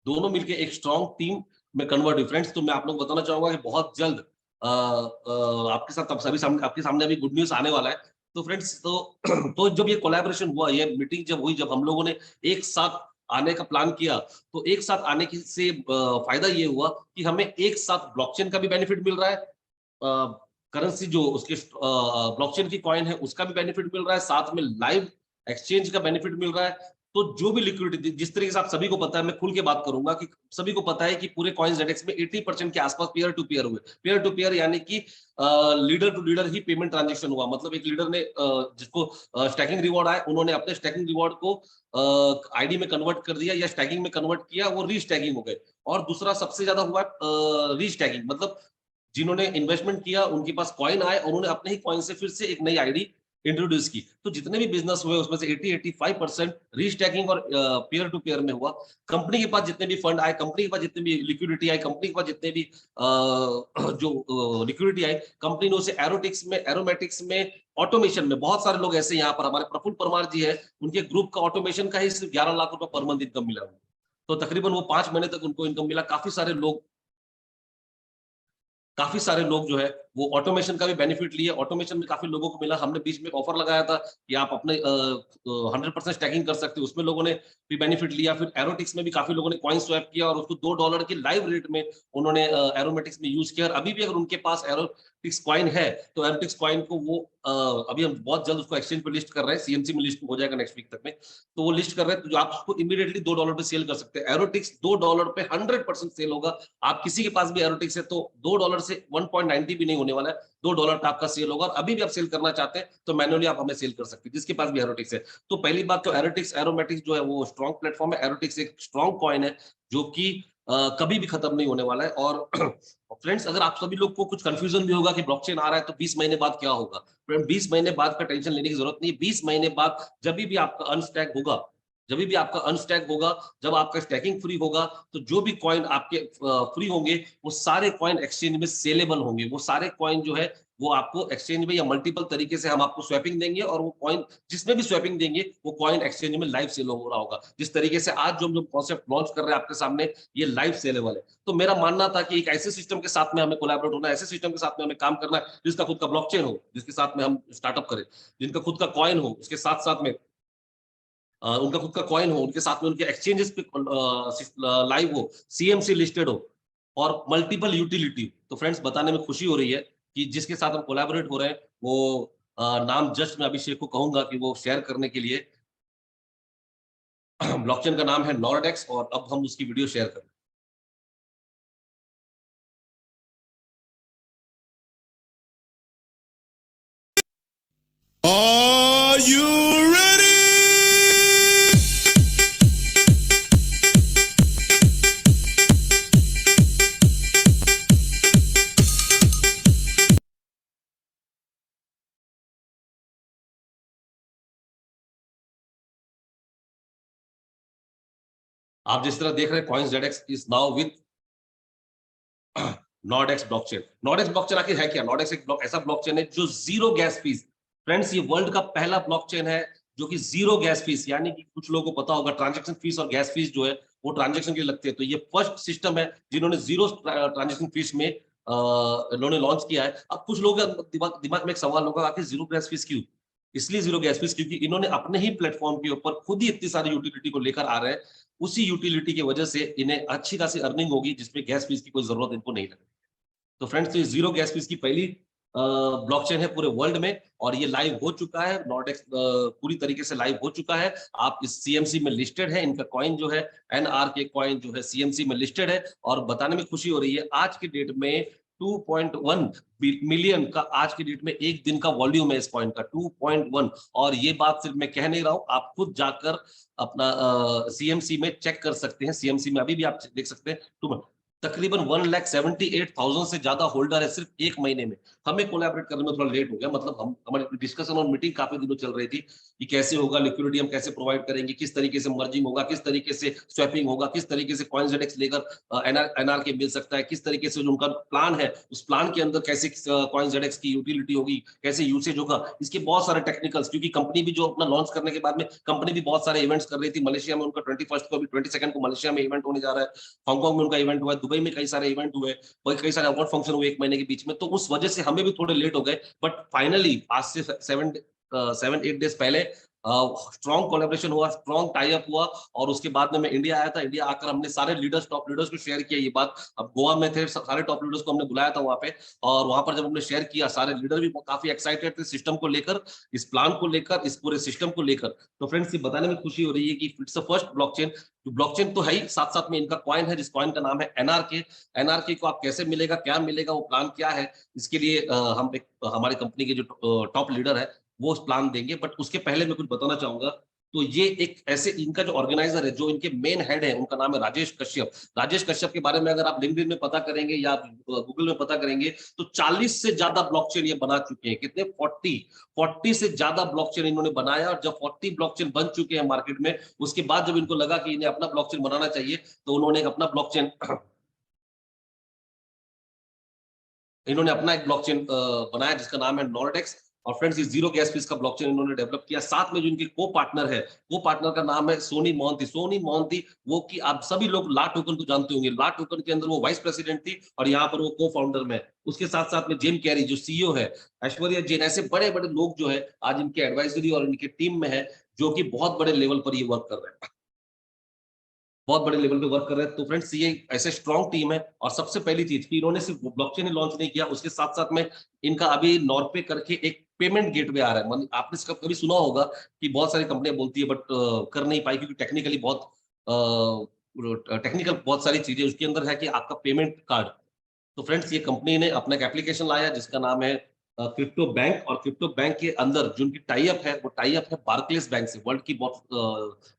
दोनों मिलकर एक स्ट्रॉन्ग टीम में कन्वर्ट हुई। फ्रेंड्स, तो मैं आप लोग बताना चाहूंगा कि बहुत जल्द आपके साथ सभी सामने आपके सामने अभी गुड न्यूज आने वाला है। तो फ्रेंड्स, तो जब ये कोलैबोरेशन हुआ, ये मीटिंग जब हुई, जब हम लोगों ने एक साथ आने का प्लान किया, तो एक साथ आने की से फायदा ये हुआ कि हमें एक साथ ब्लॉकचेन का भी बेनिफिट मिल रहा है, करेंसी जो उसके ब्लॉकचेन की कॉइन है उसका भी बेनिफिट मिल रहा है, साथ में लाइव एक्सचेंज का बेनिफिट मिल रहा है। तो जो भी लिक्विडिटी, जिस तरीके से आप सभी को पता है, मैं खुल के बात करूंगा कि सभी को पता है कि पूरे कॉइनजेडेक्स में 80% के आसपास पीयर टू पीयर हुए। पीयर टू पीयर यानी कि लीडर टू लीडर ही पेमेंट ट्रांजेक्शन हुआ। मतलब एक लीडर ने जिसको स्टैकिंग रिवॉर्ड आए, उन्होंने अपने स्टैकिंग रिवॉर्ड को आईडी में कन्वर्ट कर दिया या स्टैकिंग में कन्वर्ट किया, वो रीस्टैकिंग हो गए। और दूसरा सबसे ज्यादा हुआ रीस्टैकिंग, मतलब जिन्होंने इन्वेस्टमेंट किया उनके पास कॉइन आए और उन्होंने अपने ही कॉइन से फिर से एक नई आईडी इंट्रोड्यूस की। तो जितने भी बिजनेस हुए उसमें से 80-85% रीस्टैकिंग और पीयर टू पीयर में हुआ। कंपनी के पास जितने भी फंड आए, कंपनी के पास जितने भी लिक्विडिटी आई, कंपनी के पास जितने भी जो लिक्विडिटी आई, कंपनी ने उसे एरोमेटिक्स में ऑटोमेशन में, बहुत सारे लोग ऐसे यहाँ पर हमारे प्रफुल्ल परमार जी है, उनके ग्रुप का ऑटोमेशन का ही सिर्फ 11 लाख रुपए पर मंथ इनकम मिला। तो तकरीबन वो 5 महीने तक उनको इनकम मिला। काफी सारे लोग जो है वो ऑटोमेशन का भी बेनिफिट लिए। ऑटोमेशन में काफी लोगों को मिला। हमने बीच में एक ऑफर लगाया था कि आप अपने 100% स्टैकिंग कर सकते हो, उसमें लोगों ने भी बेनिफिट लिया। फिर एरोटिक्स में भी काफी लोगों ने कॉइन स्वैप किया और उसको $2 की लाइव रेट में उन्होंने एरोमेटिक्स में यूज किया। और अभी भी अगर उनके पास एरोटिक्स कॉइन है तो एरोटिक्स कॉइन को वो अभी हम बहुत जल्द उसको एक्सचेंज पे लिस्ट कर रहे हैं, सीएमसी में लिस्ट हो जाएगा नेक्स्ट वीक तक में। तो वो लिस्ट कर रहे हैं, तो जो आप उसको इमीडिएटली $2 पे सेल कर सकते हैं। एरोटिक्स $2 पे 100% सेल होगा। आप किसी के पास भी एरोटिक्स है तो $2 से 1.90 भी नहीं होने वाला है, $2 पे आपका सेल होगा। और अभी भी आप सेल करना चाहते हैं तो मैनुअली आप हमें सेल कर सकते हैं, जिसके पास भी एरोटिक्स है। तो पहली बात तो एरोमेटिक्स जो है वो स्ट्रॉन्ग प्लेटफॉर्म है। एरोटिक्स एक स्ट्रॉन्ग कॉइन है जो कि कभी भी खत्म नहीं होने वाला है। और फ्रेंड्स, अगर आप सभी लोग को कुछ कंफ्यूजन भी होगा कि ब्लॉकचेन आ रहा है तो 20 महीने बाद क्या होगा, फ्रेंड 20 महीने बाद का टेंशन लेने की जरूरत नहीं है। 20 महीने बाद जब भी आपका अनस्टैक होगा, जब आपका स्टैकिंग फ्री होगा, तो जो भी कॉइन आपके फ्री होंगे वो सारे कॉइन एक्सचेंज में सेलेबल होंगे। वो सारे कॉइन जो है वो आपको एक्सचेंज में या मल्टीपल तरीके से हम आपको स्वैपिंग देंगे, और वो कॉइन जिसमें भी स्वैपिंग देंगे वो कॉइन एक्सचेंज में लाइव सेल हो रहा होगा। जिस तरीके से आज जो हम लोग कॉन्सेप्ट लॉन्च कर रहे हैं आपके सामने, ये लाइव सेलेबल है। तो मेरा मानना था कि एक ऐसे सिस्टम के साथ में हमें कोलैबोरेट होना है, ऐसे सिस्टम के साथ में हमें काम करना है जिसका खुद का ब्लॉकचेन हो, जिसके साथ में हम स्टार्टअप करें, जिनका खुद का कॉइन हो, उसके साथ साथ में उनका खुद का कॉइन हो, उनके साथ में उनके एक्सचेंजेस पे लाइव हो, सीएमसी लिस्टेड हो, और मल्टीपल यूटिलिटी। तो फ्रेंड्स, बताने में खुशी हो रही है कि जिसके साथ हम कोलैबोरेट हो रहे हैं वो नाम जस्ट मैं अभिषेक को कहूंगा कि वो शेयर करने के लिए। ब्लॉकचेन का नाम है नॉर्डेक्स, और अब हम उसकी वीडियो शेयर करें। Are you ready? आप जिस तरह देख रहे हैं, CoinsZedex is now with Nordex blockchain. Nordex blockchain आखिर है क्या? नॉर्डेक्स एक ऐसा ब्लॉकचेन है जो जीरो गैस फीस। फ्रेंड्स, ये वर्ल्ड का पहला ब्लॉकचेन है जो कि जीरो गैस फीस, यानी कि कुछ लोगों को पता होगा ट्रांजैक्शन फीस और गैस फीस जो है वो ट्रांजैक्शन के लिए लगते हैं। तो ये फर्स्ट सिस्टम है जिन्होंने जीरो ट्रांजैक्शन फीस में इन्होंने लॉन्च किया है। अब कुछ लोग दिमाग में एक सवाल होगा, आखिर जीरो गैस फीस क्यों? इसलिए जीरो गैस फीस क्योंकि इन्होंने अपने ही प्लेटफॉर्म के ऊपर खुद ही इतनी सारी यूटिलिटी को लेकर आ रहे हैं। उसी यूटिलिटी की वजह से इन्हें अच्छी खासी अर्निंग होगी, जिसमें गैस फीस की कोई जरूरत इनको नहीं लगेगी। तो फ्रेंड्स, ये जीरो गैस फीस की पहली ब्लॉकचेन है पूरे वर्ल्ड में, और ये लाइव हो चुका है। नॉर्डेक्स पूरी तरीके से लाइव हो चुका है। आप इस सीएमसी में लिस्टेड है। इनका कॉइन जो है एनआर के कॉइन जो है सीएमसी में लिस्टेड है। और बताने में खुशी हो रही है, आज के डेट में 2.1 मिलियन का आज के डेट में एक दिन का वॉल्यूम है इस कॉइन का, 2.1। और ये बात सिर्फ मैं कह नहीं रहा हूं, आप खुद जाकर अपना सीएमसी में चेक कर सकते हैं। सीएमसी में अभी भी आप देख सकते हैं तकरीबन 1,78,000 से ज्यादा होल्डर है सिर्फ एक महीने में। हमें कोलैबोरेट करने में थोड़ा लेट हो गया, मतलब हम हमारी डिस्कशन और मीटिंग काफी दिनों चल रही थी कि कैसे होगा, लिक्विडिटी हम कैसे प्रोवाइड करेंगे, किस तरीके से मर्जिंग होगा, किस तरीके से स्वैपिंग होगा, किस तरीके से CoinZDX लेकर एनआर के मिल सकता है, किस तरीके से जो उनका प्लान है उस प्लान के अंदर कैसे CoinZDX की यूटिलिटी होगी, कैसे यूसेज होगा, इसके बहुत सारे टेक्निकल्स, क्योंकि कंपनी भी जो अपना लॉन्च करने के बाद में कंपनी भी बहुत सारे इवेंट्स कर रही थी। मलेशिया में उनका 21 को, अभी 22 को मलेशिया में इवेंट होने जा रहा है, हांगकांग में उनका इवेंट हुआ है, दुबई में कई सारे इवेंट हुए, वही कई सारे अवार्ड फंक्शन हुए एक महीने के बीच में, तो उस वजह से हमें भी थोड़े लेट हो गए। बट फाइनली आज से 7-8 डेज पहले स्ट्रॉन्ग कोलैबोरेशन हुआ, स्ट्रॉन्ग टाई अप हुआ, और उसके बाद में मैं इंडिया आया था। इंडिया आकर हमने सारे लीडर्स, टॉप लीडर्स को शेयर किया ये बात। अब गोवा में थे, सारे टॉप लीडर्स को हमने बुलाया था वहां पे, और वहां पर जब हमने शेयर किया, सारे लीडर भी काफी एक्साइटेड थे सिस्टम को लेकर, इस प्लान को लेकर, इस पूरे सिस्टम को लेकर। तो फ्रेंड्स, ये बताने में खुशी हो रही है कि it's the first blockchain. Blockchain तो है ही, साथ साथ में इनका कॉइन है, जिस कॉइन का नाम है एनआरके। एनआरके को आप कैसे मिलेगा, क्या मिलेगा, वो प्लान क्या है, इसके लिए हम एक हमारी कंपनी के जो टॉप लीडर है वो उस प्लान देंगे। बट उसके पहले मैं कुछ बताना चाहूंगा। तो ये एक ऐसे, इनका जो ऑर्गेनाइजर है, जो इनके मेन हेड है, उनका नाम है राजेश कश्यप। राजेश कश्यप के बारे में अगर आप लिंक्डइन में पता करेंगे या गूगल में पता करेंगे तो 40 से ज्यादा ब्लॉकचेन ये बना चुके हैं। कितने? 40 से ज्यादा ब्लॉकचेन इन्होंने बनाया। और जब 40 ब्लॉकचेन बन चुके हैं मार्केट में, उसके बाद जब इनको लगा कि इन्हें अपना ब्लॉकचेन बनाना चाहिए, तो इन्होंने अपना एक ब्लॉकचेन बनाया जिसका नाम है नॉर्डेक्स। और फ्रेंड्स, ये जीरो गैस फीस का ब्लॉकचेन इन्होंने डेवलप किया। साथ में जो इनके को पार्टनर है, वो पार्टनर का नाम है सोनी मोहंती। सोनी मोहंती, वो कि आप सभी लोग ला टोकन को जानते होंगे। ला टोकन के अंदर वो वाइस प्रेसिडेंट थी, और यहाँ पर वो को फाउंडर में। उसके साथ साथ में जेम कैरी जो सीईओ है, ऐश्वर्या जैन, ऐसे बड़े बड़े लोग जो है आज इनके एडवाइजरी और इनके टीम में है, जो कि बहुत बड़े लेवल पर ये वर्क कर रहे हैं, बहुत बड़े लेवल पे वर्क कर रहे हैं। तो फ्रेंड्स, ये ऐसे स्ट्रॉन्ग टीम है। और सबसे पहली चीज कि इन्होंने सिर्फ ब्लॉकचेन ही लॉन्च नहीं किया, उसके साथ साथ में इनका अभी नॉर्पे करके एक पेमेंट गेटवे आ रहा है। मतलब आपने इसका कभी सुना होगा कि बहुत सारी कंपनियां बोलती है, बट कर नहीं पाई, क्योंकि टेक्निकली बहुत सारी चीजें उसके अंदर है कि आपका पेमेंट कार्ड। तो फ्रेंड्स, ये कंपनी ने अपना एक एप्लीकेशन लाया जिसका नाम है क्रिप्टो बैंक। और क्रिप्टो बैंक के अंदर जो उनकी टाई अप है, वो टाई अप है बार्कलेस बैंक से। वर्ल्ड की बहुत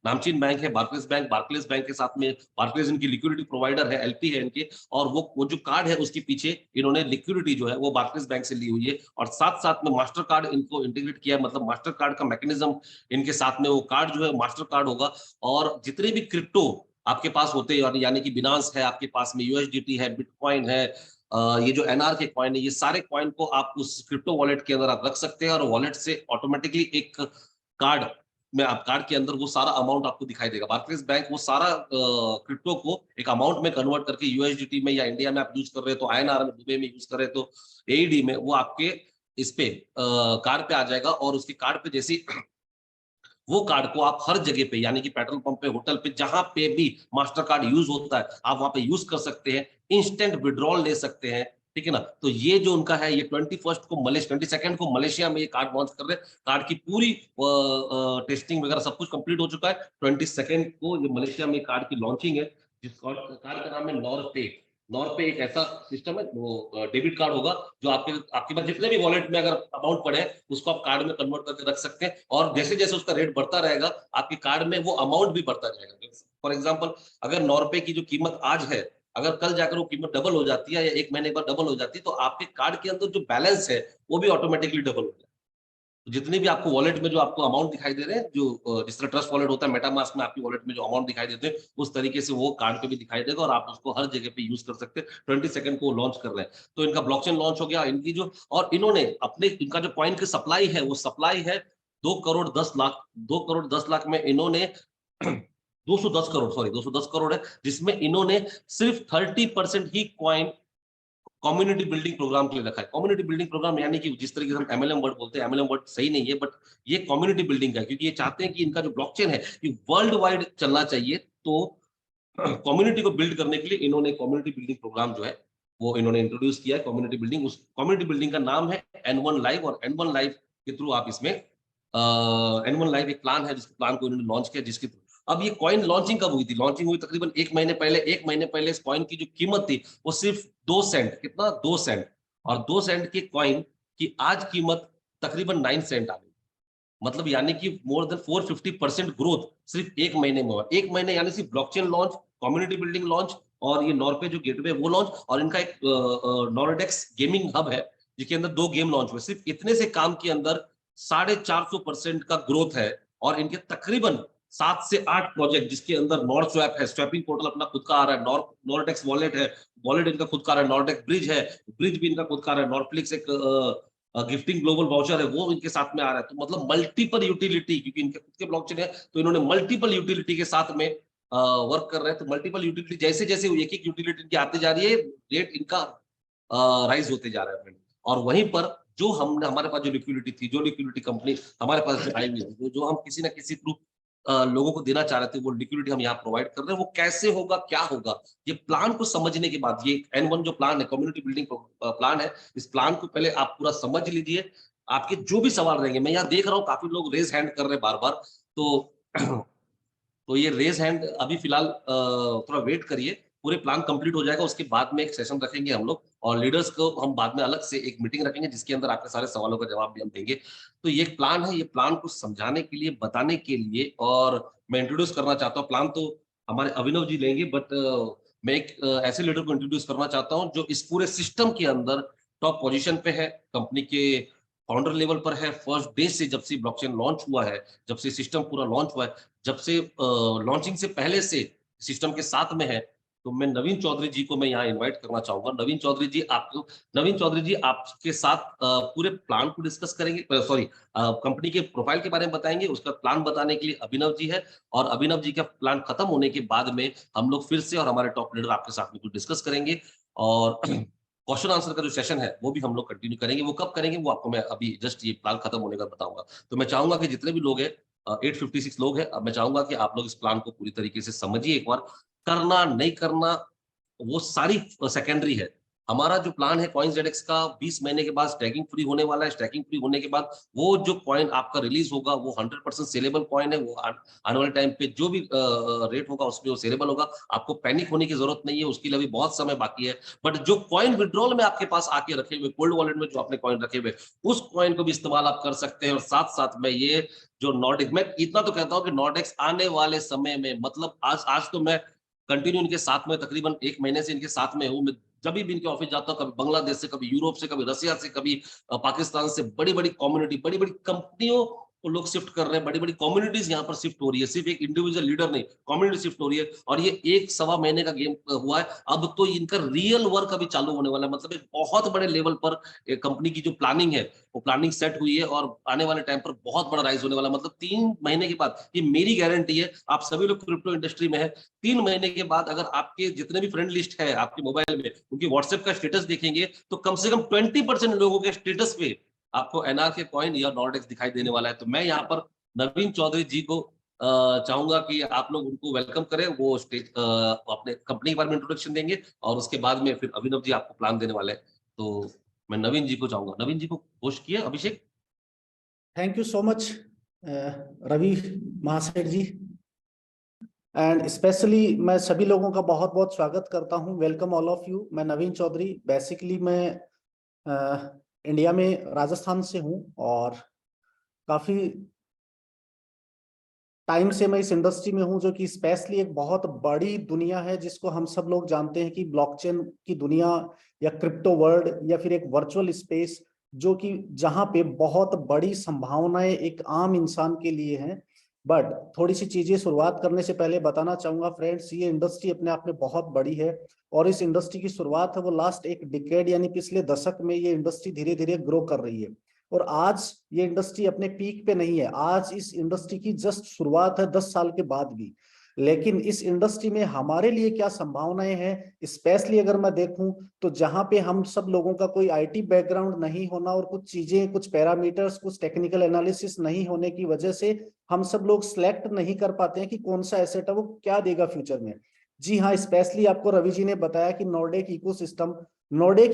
नामचीन बैंक है बार्कलेस बैंक। बार्कलेस बैंक के साथ में बार्कलेस इनकी लिक्विडिटी प्रोवाइडर है, एलपी है इनके। और वो जो कार्ड है, उसके पीछे इन्होंने लिक्विडिटी जो है वो बार्कलेस बैंक से ली हुई है। और साथ साथ में मास्टर कार्ड इनको इंटीग्रेट किया है, मतलब मास्टर कार्ड का मैकेनिज्म इनके साथ में, वो कार्ड जो है मास्टर कार्ड होगा। और जितने भी क्रिप्टो आपके पास होते हैं, यानी कि बिनांस है आपके पास में, यूएसडीटी है, बिटकॉइन है, ये जो एनआर के कॉइन है, ये सारे कॉइन को आप उस क्रिप्टो वॉलेट के अंदर आप रख सकते हैं। और वॉलेट से ऑटोमेटिकली एक कार्ड में, आप कार्ड के अंदर वो सारा अमाउंट आपको दिखाई देगा। बार्कलेस बैंक वो सारा क्रिप्टो को एक अमाउंट में कन्वर्ट करके यूएसडीटी में, या इंडिया में आप यूज कर रहे हैं तो आईएनआर में, दुबई में यूज कर रहे हैं तो एईडी में, वो आपके इस पे कार्ड पे आ जाएगा। और उसके कार्ड पे जैसी वो कार्ड को आप हर जगह पे, यानी कि पेट्रोल पंप पे, होटल पे, जहां पे भी मास्टर कार्ड यूज होता है, आप वहां पे यूज कर सकते हैं। इंस्टेंट विड्रॉल ले सकते हैं, ठीक है ना। तो ये जो उनका है, ये 22 को मलेशिया में ये कार्ड लॉन्च कर रहे हैं। कार्ड की पूरी टेस्टिंग वगैरह सब कुछ कंप्लीट हो चुका है। 22 को ये मलेशिया में कार्ड की लॉन्चिंग है, जिस कार्ड का नाम है नॉरपे। नॉरपे एक ऐसा सिस्टम है, वो डेबिट कार्ड होगा, जो आपके आपके पास जितने भी वॉलेट में अगर अमाउंट पड़े हैं, उसको आप कार्ड में कन्वर्ट करके रख सकते हैं। और जैसे जैसे उसका रेट बढ़ता रहेगा, आपके कार्ड में वो अमाउंट भी बढ़ता जाएगा। फॉर एग्जाम्पल, अगर 9 रुपए की जो कीमत आज है, अगर कल जाकर वो कीमत डबल हो जाती है, या एक महीने बाद डबल हो जाती है, तो आपके कार्ड के अंदर जो बैलेंस है वो भी ऑटोमेटिकली डबल हो जाएगा। तो जितने भी आपको वॉलेट में जो आपको अमाउंट दिखाई दे रहे हैं, जो जिस तरह ट्रस्ट वॉलेट होता है, मेटामास्क में आपकी वॉलेट में जो अमाउंट दिखाई देते हैं, उस तरीके से वो कार्ड पे भी दिखाई देगा, और आप उसको हर जगह पे यूज कर सकते हैं। 22 को लॉन्च कर रहे हैं, तो इनका ब्लॉकचेन लॉन्च हो गया। इनकी जो, और इन्होंने अपने, इनका जो कॉइन की सप्लाई है, वो सप्लाई है 2 करोड़ 10 लाख। 2 करोड़ 10 लाख में इन्होंने 210 करोड़, सॉरी 210 करोड़ है, जिसमें इन्होंने सिर्फ 30% ही कॉइन कम्युनिटी बिल्डिंग प्रोग्राम के लिए रखा है। कम्युनिटी बिल्डिंग प्रोग्राम यानी कि जिस तरीके से हम एमएलएम वर्ड बोलते हैं, एमएलएम वर्ड सही नहीं है, बट ये कम्युनिटी बिल्डिंग है, क्योंकि ये चाहते हैं कि इनका जो ब्लॉकचेन है ये वर्ल्ड वाइड चलना चाहिए। तो कम्युनिटी को बिल्ड करने के लिए इन्होंने कम्युनिटी बिल्डिंग प्रोग्राम जो है वो इन्होंने इंट्रोड्यूस किया है, कम्युनिटी बिल्डिंग। उस कम्युनिटी बिल्डिंग का नाम है N1 लाइव। और N1 लाइव के थ्रू आप इसमें N1 लाइव एक प्लान है, जिसके प्लान को इन्होंने लॉन्च किया, जिसके अब ये कॉइन लॉन्चिंग कब हुई थी? लॉन्चिंग हुई तकरीबन 1 महीने पहले। 1 महीने पहले इस कॉइन की जो कीमत थी वो सिर्फ 2 सेंट, कितना? 2 सेंट। और 2 सेंट के कॉइन की आज कीमत तकरीबन 9 सेंट आ गई। मतलब यानी कि मोर देन 450% ग्रोथ सिर्फ 1 महीने में हुआ। 1 महीने यानी सिर्फ blockchain launch, community building launch और ये नॉर्वे जो गेटवे वो लॉन्च, और इनका एक नॉर्डेक्स गेमिंग हब है जिसके अंदर 2 गेम लॉन्च हुए। सिर्फ इतने से काम के अंदर 450% का ग्रोथ है। और इनके तकरीबन 7 से 8 प्रोजेक्ट, जिसके अंदर नॉर्ड स्वैप है, स्वैपिंग पोर्टल अपना खुद का आ रहा है, नॉर्डेक्स वॉलेट है, वॉलेट इनका खुद का आ रहा है, नॉर्डेक्स ब्रिज है, ब्रिज भी इनका खुद का आ रहा है, नॉर्डफ्लिक्स एक गिफ्टिंग ग्लोबल वाउचर है, वो इनके साथ में आ रहा है। तो मतलब मल्टीपल यूटिलिटी, क्योंकि इनके खुद के ब्लॉकचेन है, तो इन्होंने मल्टीपल यूटिलिटी के साथ में वर्क कर रहे हैं। तो मल्टीपल यूटिलिटी जैसे जैसे एक एक यूटिलिटी इनकी आती जा रही है, रेट इनका राइज होते जा रहा है फ्रेंड। और वहीं पर जो हमने, हमारे पास जो लिक्विडिटी थी, जो लिक्विडिटी कंपनी हमारे पास जो आई हुई थी, जो हम किसी ना किसी थ्रू लोगों को देना चाह रहे थे, वो लिक्विडिटी हम यहाँ प्रोवाइड कर रहे हैं। वो कैसे होगा, क्या होगा, ये प्लान को समझने के बाद, ये N1 जो प्लान है, कम्युनिटी बिल्डिंग प्लान है, इस प्लान को पहले आप पूरा समझ लीजिए। आपके जो भी सवाल रहेंगे, मैं यहाँ देख रहा हूँ काफी लोग रेज हैंड कर रहे हैं बार बार, तो तो ये रेज हैंड अभी फिलहाल थोड़ा वेट करिए, पूरे प्लान कंप्लीट हो जाएगा, उसके बाद में एक सेशन रखेंगे हम लोग, और लीडर्स को हम बाद में अलग से एक मीटिंग रखेंगे जिसके अंदर आपके सारे सवालों का जवाब भी हम देंगे। तो ये एक प्लान है, ये प्लान को समझाने के लिए, बताने के लिए, और मैं इंट्रोड्यूस करना चाहता हूँ। प्लान तो हमारे अभिनव जी लेंगे, बट मैं एक ऐसे लीडर को इंट्रोड्यूस करना चाहता हूँ जो इस पूरे सिस्टम के अंदर टॉप पोजीशन पे है, कंपनी के फाउंडर लेवल पर है। फर्स्ट डे से, जब से ब्लॉकचेन लॉन्च हुआ है, जब से सिस्टम पूरा लॉन्च हुआ है, जब से लॉन्चिंग से पहले से सिस्टम के साथ में है। तो मैं नवीन चौधरी जी को मैं यहाँ इनवाइट करना चाहूंगा। नवीन चौधरी जी आपके साथ पूरे प्लान को डिस्कस करेंगे, सॉरी, कंपनी के प्रोफाइल के बारे में बताएंगे। उसका प्लान बताने के लिए अभिनव जी है, और अभिनव जी का प्लान खत्म होने के बाद में हम लोग फिर से और हमारे टॉप लीडर आपके साथ में कुछ डिस्कस करेंगे। और क्वेश्चन आंसर का जो सेशन है वो भी हम लोग कंटिन्यू करेंगे। वो कब करेंगे वो आपको मैं अभी जस्ट ये प्लान खत्म होने का बताऊंगा। तो मैं चाहूंगा कि जितने भी लोग हैं, 856 लोग हैं, अब मैं चाहूंगा कि आप लोग इस प्लान को पूरी तरीके से समझिए एक बार। करना नहीं करना वो सारी सेकेंडरी है। हमारा जो प्लान है CoinsZX का, 20 महीने के बाद स्टैकिंग फ्री होने वाला है। स्टैकिंग फ्री होने के बाद वो जो कॉइन आपका रिलीज होगा वो 100% सेलेबल कॉइन है। वो आने वाले टाइम पे जो भी रेट होगा उसमें वो सेलेबल होगा। आपको पैनिक होने की जरूरत नहीं है, उसके लिए अभी बहुत समय बाकी है। बट जो कॉइन विड्रॉल में आपके पास आके रखे हुए, कोल्ड वॉलेट में जो आपने कॉइन रखे हुए, उस कॉइन को भी इस्तेमाल आप कर सकते हैं। और साथ साथ में ये जो नॉर्डिक, मैं इतना तो कहता हूँ कि नॉर्डेक्स आने वाले समय में, मतलब आज तो मैं कंटिन्यू इनके साथ में तकरीबन 1 महीने से इनके साथ में हूँ। मैं जब भी इनके ऑफिस जाता हूँ, कभी बांग्लादेश से, कभी यूरोप से, कभी रसिया से, कभी पाकिस्तान से, बड़ी बड़ी कम्युनिटी, बड़ी बड़ी कंपनियों को लोग शिफ्ट कर रहे हैं, बड़ी बड़ी कम्युनिटीज यहाँ पर शिफ्ट हो रही है। सिर्फ एक इंडिविजुअल लीडर नहीं, कम्युनिटी शिफ्ट हो रही है। और ये 1 सवा महीने का गेम हुआ है। अब तो इनका रियल वर्क अभी चालू होने वाला है। मतलब एक बहुत बड़े लेवल पर कंपनी की जो प्लानिंग है, वो प्लानिंग सेट हुई है, और आने वाले टाइम पर बहुत बड़ा राइज होने वाला। मतलब 3 महीने के बाद, ये मेरी गारंटी है, आप सभी लोग क्रिप्टो इंडस्ट्री में है, 3 महीने के बाद अगर आपके जितने भी फ्रेंड लिस्ट है आपके मोबाइल में, उनकी व्हाट्सएप का स्टेटस देखेंगे, तो कम से कम 20% लोगों के स्टेटस पे आपको एनआर के कॉइन या नॉर्डेक्स दिखाई देने वाला है। तो मैं यहाँ पर नवीन चौधरी जी को चाहूंगा कि आप लोग उनको वेलकम करें। वो स्टेज अपने कंपनी के बारे में इंट्रोडक्शन देंगे, और उसके बाद में फिर अभिनव जी आपको प्लान देने वाले हैं। तो मैं नवीन जी को चाहूंगा, नवीन जी को होस्ट किया Abhishek. Thank you so much Ravi Mahaseth ji, and specially मैं सभी लोगों का बहुत बहुत स्वागत करता हूं। Welcome all of you. मैं नवीन चौधरी, बेसिकली मैं इंडिया में राजस्थान से हूं, और काफी टाइम से मैं इस इंडस्ट्री में हूं, जो कि स्पेशली एक बहुत बड़ी दुनिया है, जिसको हम सब लोग जानते हैं कि ब्लॉकचेन की दुनिया, या क्रिप्टो वर्ल्ड, या फिर एक वर्चुअल स्पेस, जो कि जहां पे बहुत बड़ी संभावनाएं एक आम इंसान के लिए हैं। बट थोड़ी सी चीजें शुरुआत करने से पहले बताना चाहूंगा फ्रेंड्स, ये इंडस्ट्री अपने आप में बहुत बड़ी है, और इस इंडस्ट्री की शुरुआत है वो लास्ट एक डिकेड यानी पिछले दशक में ये इंडस्ट्री धीरे धीरे ग्रो कर रही है। और आज ये इंडस्ट्री अपने पीक पे नहीं है, आज इस इंडस्ट्री की जस्ट शुरुआत है 10 साल के बाद भी। लेकिन इस इंडस्ट्री में हमारे लिए क्या संभावनाएं हैं, स्पेशली अगर मैं देखूं तो जहां पे हम सब लोगों का कोई आईटी बैकग्राउंड नहीं होना, और कुछ चीजें, कुछ पैरामीटर्स, कुछ टेक्निकल एनालिसिस नहीं होने की वजह से हम सब लोग सिलेक्ट नहीं कर पाते हैं कि कौन सा एसेट है वो क्या देगा फ्यूचर में। जी हाँ, स्पेशली आपको रवि जी ने बताया कि नॉर्डिक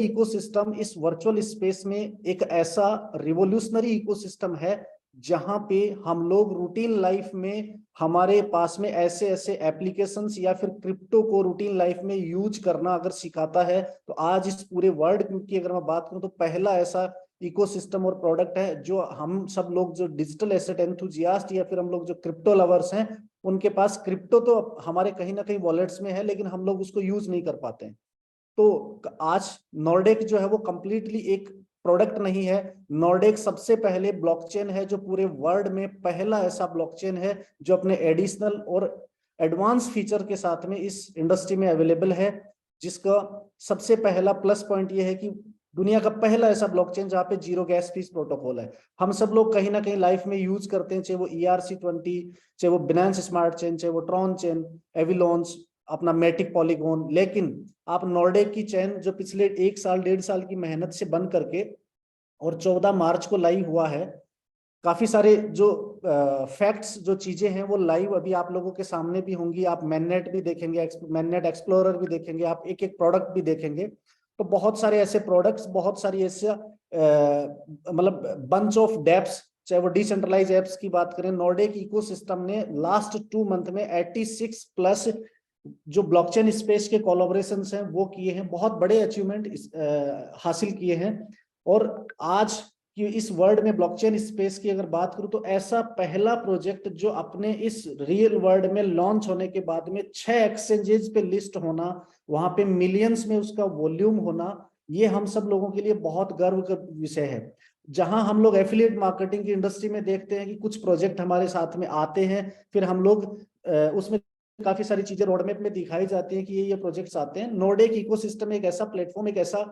इकोसिस्टम इस वर्चुअल स्पेस में एक ऐसा रिवोल्यूशनरी इकोसिस्टम है, जहां पे हम लोग रूटीन लाइफ में, हमारे पास में ऐसे ऐसे एप्लीकेशंस या फिर क्रिप्टो को रूटीन लाइफ में यूज करना अगर सिखाता है, तो आज इस पूरे वर्ल्ड की अगर मैं बात करूं तो पहला ऐसा इकोसिस्टम और प्रोडक्ट है जो हम सब लोग जो डिजिटल एसेट एंथुजियास्ट या फिर हम लोग जो क्रिप्टो लवर्स हैं, उनके पास क्रिप्टो तो हमारे कहीं ना कहीं वॉलेट्स में है, लेकिन हम लोग उसको यूज नहीं कर पाते हैं। तो आज नॉर्डेक जो है वो कंप्लीटली एक प्रोडक्ट नहीं है। नॉर्डेक सबसे पहले ब्लॉकचेन है, जो पूरे वर्ल्ड में पहला ऐसा ब्लॉकचेन है जो अपने एडिशनल और एडवांस फीचर के साथ में इस इंडस्ट्री में अवेलेबल है, जिसका सबसे पहला प्लस पॉइंट ये है कि दुनिया का पहला ऐसा ब्लॉकचेन जहाँ पे जीरो गैस फीस प्रोटोकॉल है। हम सब लोग कहीं ना कहीं लाइफ में यूज करते हैं, चाहे वो ERC-20, चाहे वो बिनांस स्मार्ट चेन, चाहे वो ट्रॉन चेन, एविलॉन्स, अपना मैटिक पॉलीगॉन, लेकिन आप नॉर्डेक की चेन जो पिछले 1 साल 1.5 साल की मेहनत से बन करके और 14 मार्च को लाइव हुआ है, काफी सारे जो फैक्ट्स जो चीजें हैं वो लाइव अभी आप लोगों के सामने भी होंगी। आप मैननेट भी देखेंगे, मैननेट एक्सप्लोरर भी देखेंगे, आप एक एक प्रोडक्ट भी देखेंगे। तो बहुत सारे ऐसे प्रोडक्ट्स, बहुत सारी ऐसे मतलब बंच ऑफ डेप्स, चाहे वो डिसेंट्रलाइज एप्स की बात करें, नॉर्डेक इकोसिस्टम ने लास्ट 2 मंथ में 86 प्लस जो ब्लॉकचेन स्पेस के कोलैबोरेशंस हैं वो किए हैं, बहुत बड़े अचीवमेंट हासिल किए हैं। और आज कि इस वर्ल्ड में ब्लॉकचेन स्पेस की अगर बात करूं तो ऐसा पहला प्रोजेक्ट जो अपने इस रियल वर्ल्ड में लॉन्च होने के बाद में 6 एक्सचेंजेस पे लिस्ट होना, वहां पे मिलियंस में उसका वॉल्यूम होना, ये हम सब लोगों के लिए बहुत गर्व का विषय है। जहां हम लोग एफिलिएट मार्केटिंग की इंडस्ट्री में देखते हैं कि कुछ प्रोजेक्ट हमारे साथ में आते हैं, फिर हम लोग उसमें काफी सारी चीजें रोडमैप में दिखाई जाती हैं कि ये प्रोजेक्ट्स आते हैं। नॉर्डेक इकोसिस्टम एक ऐसा प्लेटफॉर्म, एक ऐसा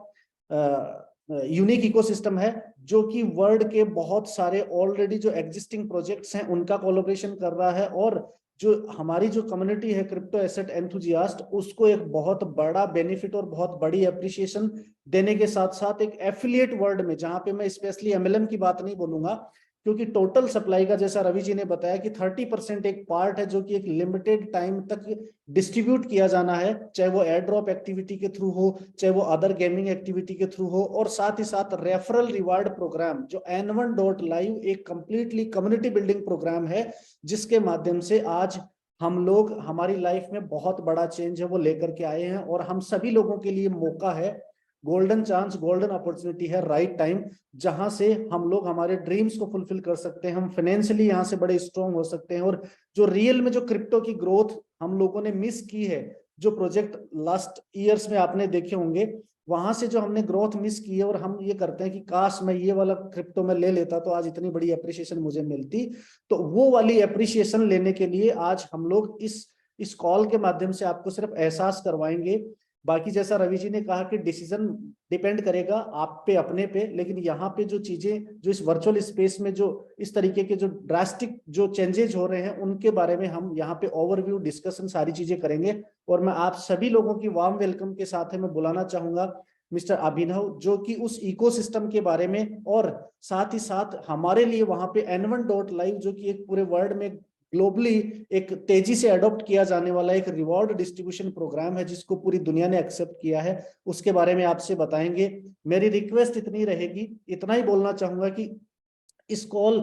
यूनिक इकोसिस्टम है जो कि वर्ल्ड के बहुत सारे ऑलरेडी जो एग्जिस्टिंग प्रोजेक्ट्स हैं उनका कोलैबोरेशन कर रहा है, और जो हमारी जो कम्युनिटी है क्रिप्टो एसेट एंथुजियास्ट, उसको एक बहुत बड़ा बेनिफिट और बहुत बड़ी एप्रिसिएशन देने के साथ साथ एक एफिलिएट वर्ल्ड में, जहां पे मैं स्पेशली MLM की बात नहीं बोलूंगा, क्योंकि टोटल सप्लाई का जैसा रवि जी ने बताया कि 30% एक पार्ट है जो कि एक लिमिटेड टाइम तक डिस्ट्रीब्यूट किया जाना है, चाहे वो एयर ड्रॉप एक्टिविटी के थ्रू हो, चाहे वो अदर गेमिंग एक्टिविटी के थ्रू हो, और साथ ही साथ रेफरल रिवार्ड प्रोग्राम जो N1.live एक कंप्लीटली कम्युनिटी बिल्डिंग प्रोग्राम है, जिसके माध्यम से आज हम लोग हमारी लाइफ में बहुत बड़ा चेंज है वो लेकर के आए हैं। और हम सभी लोगों के लिए मौका है, गोल्डन चांस, गोल्डन अपॉर्चुनिटी है, राइट टाइम, जहां से हम लोग हमारे ड्रीम्स को फुलफिल कर सकते हैं, हम फाइनेंशियली यहाँ से बड़े स्ट्रॉन्ग हो सकते हैं। और जो रियल में जो क्रिप्टो की ग्रोथ हम लोगों ने मिस की है, जो प्रोजेक्ट लास्ट ईयर्स में आपने देखे होंगे, वहां से जो हमने ग्रोथ मिस की है, और हम ये करते हैं कि काश मैं ये वाला क्रिप्टो में ले लेता तो आज इतनी बड़ी एप्रिसिएशन मुझे मिलती। तो वो वाली एप्रिसिएशन लेने के लिए आज हम लोग इस कॉल के माध्यम से आपको सिर्फ एहसास करवाएंगे। बाकी जैसा रवि जी ने कहा कि डिसीजन डिपेंड करेगा आप पे, अपने पे, लेकिन यहाँ पे जो चीजें जो इस वर्चुअल स्पेस में जो इस तरीके के जो ड्रास्टिक जो चेंजेस हो रहे हैं उनके बारे में हम यहाँ पे ओवरव्यू डिस्कशन सारी चीजें करेंगे। और मैं आप सभी लोगों की वार्म वेलकम के साथ है मैं बुलाना चाहूंगा मिस्टर अभिनव, जो कि उस इकोसिस्टम के बारे में और साथ ही साथ हमारे लिए वहां पे N1.live जो कि एक पूरे वर्ल्ड में ग्लोबली एक तेजी से अडॉप्ट किया जाने वाला एक रिवॉर्ड डिस्ट्रीब्यूशन प्रोग्राम है, जिसको पूरी दुनिया ने एक्सेप्ट किया है, उसके बारे में आपसे बताएंगे। मेरी रिक्वेस्ट इतनी रहेगी, इतना ही बोलना चाहूंगा कि इस कॉल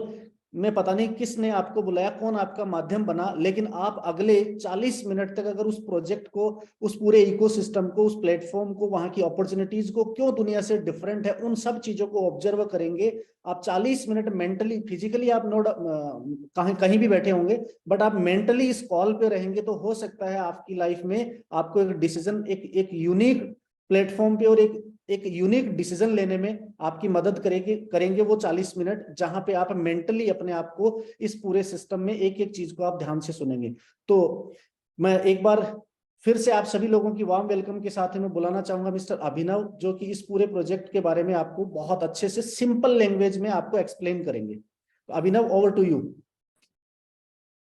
में पता नहीं किसने आपको बुलाया, कौन आपका माध्यम बना, लेकिन आप अगले 40 मिनट तक अगर उस प्रोजेक्ट को, उस पूरे इकोसिस्टम को, उस प्लेटफॉर्म को, वहां की अपॉर्चुनिटीज को क्यों दुनिया से डिफरेंट है, उन सब चीजों को ऑब्जर्व करेंगे। आप 40 मिनट मेंटली, फिजिकली आप नोट कहीं भी बैठे होंगे, बट आप मेंटली इस कॉल पे रहेंगे तो हो सकता है आपकी लाइफ में आपको एक डिसीजन, एक यूनिक प्लेटफॉर्म पे और एक यूनिक डिसीजन लेने में आपकी मदद करेंगे वो 40 मिनट, जहां पे आप मेंटली अपने आप को इस पूरे सिस्टम में एक एक चीज को आप ध्यान से सुनेंगे। तो मैं एक बार फिर से आप सभी लोगों की वार्म वेलकम के साथ मैं बुलाना चाहूंगा मिस्टर अभिनव, जो कि इस पूरे प्रोजेक्ट के बारे में आपको बहुत अच्छे से सिंपल लैंग्वेज में आपको एक्सप्लेन करेंगे। तो Abhinav, over to you.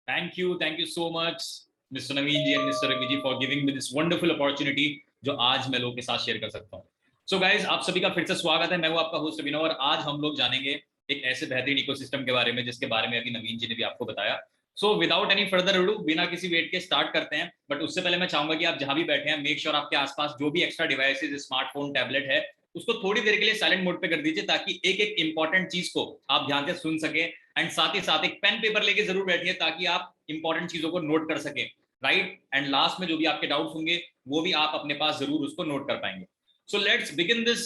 Thank you so much, Mr. Naveen ji and Mr. Ravi ji for giving me this wonderful opportunity जो आज मैं लोगों के साथ शेयर कर सकता हूँ। So guys, आप सभी का फिर से स्वागत है। मैं हूँ आपका होस्ट अभिनव, और आज हम लोग जानेंगे एक ऐसे बेहतरीन इकोसिस्टम के बारे में जिसके बारे में अभी नवीन जी ने भी आपको बताया। So without any further ado, बिना किसी वेट के स्टार्ट करते हैं। बट उससे पहले मैं चाहूंगा कि आप जहां भी बैठे हैं, मेक श्योर आपके आसपास जो भी एक्स्ट्रा डिवाइसेज, स्मार्टफोन, टैबलेट है, उसको थोड़ी देर के लिए साइलेंट मोड पे कर दीजिए, ताकि एक एक इंपॉर्टेंट चीज को आप ध्यान से सुन सके। एंड साथ ही साथ एक पेन पेपर लेके जरूर बैठिए, ताकि आप इंपॉर्टेंट चीजों को नोट कर सके, राइट। एंड लास्ट में जो भी आपके डाउट्स होंगे वो भी आप अपने पास जरूर उसको नोट कर पाएंगे। So let's begin this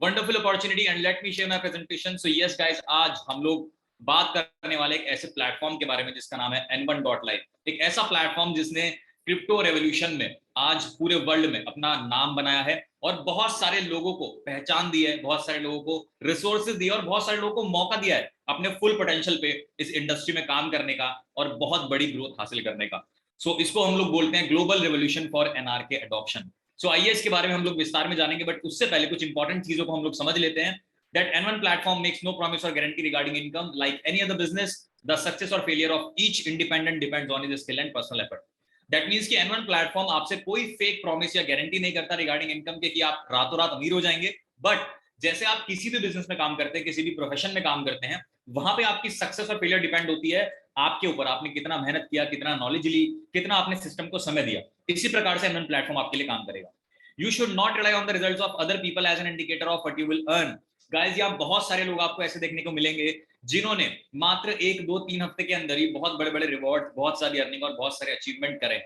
wonderful opportunity and let me share my presentation. So yes guys, आज हम लोग बात करने वाले एक ऐसे प्लेटफॉर्म के बारे में जिसका नाम है N1.live। एक ऐसा प्लेटफॉर्म जिसने क्रिप्टो रेवोल्यूशन में आज पूरे वर्ल्ड में अपना नाम बनाया है और बहुत सारे लोगों को पहचान दी है, बहुत सारे लोगों को रिसोर्सेज दिए और बहुत सारे लोगों को मौका दिया है अपने फुल पोटेंशियल पे इस इंडस्ट्री में काम करने का और बहुत बड़ी ग्रोथ हासिल करने का। सो इसको हम लोग बोलते हैं global revolution for NRK adoption. So आइए इसके बारे में हम लोग विस्तार में जानेंगे, बट उससे पहले कुछ इंपॉर्टेंट चीजों को हम लोग समझ लेते हैं। That N1 platform makes no promise or guarantee regarding income. Like any other business, the success or failure of each independent depends on his skill and personal effort. That means कि N1 platform आपसे कोई fake promise या guarantee नहीं करता regarding income के कि आप रातों रात अमीर हो जाएंगे। बट जैसे आप किसी भी बिजनेस में काम करते हैं, किसी भी प्रोफेशन में काम करते हैं, वहां पे आपकी सक्सेस और फेलियर डिपेंड होती है आपके ऊपर। आपने कितना मेहनत किया, कितना नॉलेज ली, कितना आपने सिस्टम को समय दिया। इसी प्रकार से N1 प्लेटफॉर्म आपके लिए काम करेगा। You should not rely on the results of other people as an indicator of what you will earn. Guys, यहाँ बहुत सारे लोग आपको ऐसे देखने को मिलेंगे जिन्होंने मात्र 1, 2, 3 हफ्ते के अंदर ही बहुत बड़े बड़े रिवॉर्ड, बहुत सारी अर्निंग और बहुत सारे अचीवमेंट करे।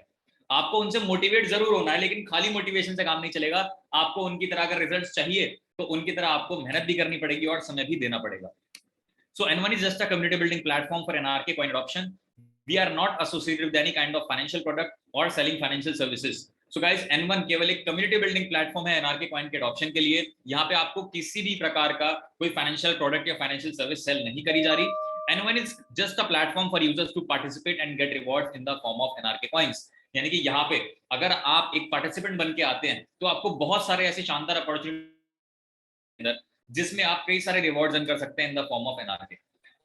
आपको उनसे मोटिवेट जरूर होना है, लेकिन खाली मोटिवेशन से काम नहीं चलेगा। आपको उनकी तरह अगर रिजल्ट्स चाहिए तो उनकी तरह आपको मेहनत भी करनी पड़ेगी और समय भी देना पड़ेगा। So N1 is just a community building platform for NRK coin adoption. We are not associated with any kind of financial product or selling financial services. So guys, N1 केवल एक कम्युनिटी बिल्डिंग प्लेटफॉर्म है NRK coin के adoption के लिए। यहाँ पे आपको किसी भी प्रकार का कोई फाइनेंशियल प्रोडक्ट या फाइनेंशियल सर्विस सेल नहीं करी जा रही। N1 is just a platform for users to participate and get rewards in the form of NRK coins. यानी कि यहाँ पे अगर आप एक पार्टिसिपेंट बन के आते हैं तो आपको बहुत सारे ऐसे शानदार अपॉर्चुनिटी जिसमें आप कई सारे रिवॉर्ड्स अर्न कर सकते हैं in the form of NRK.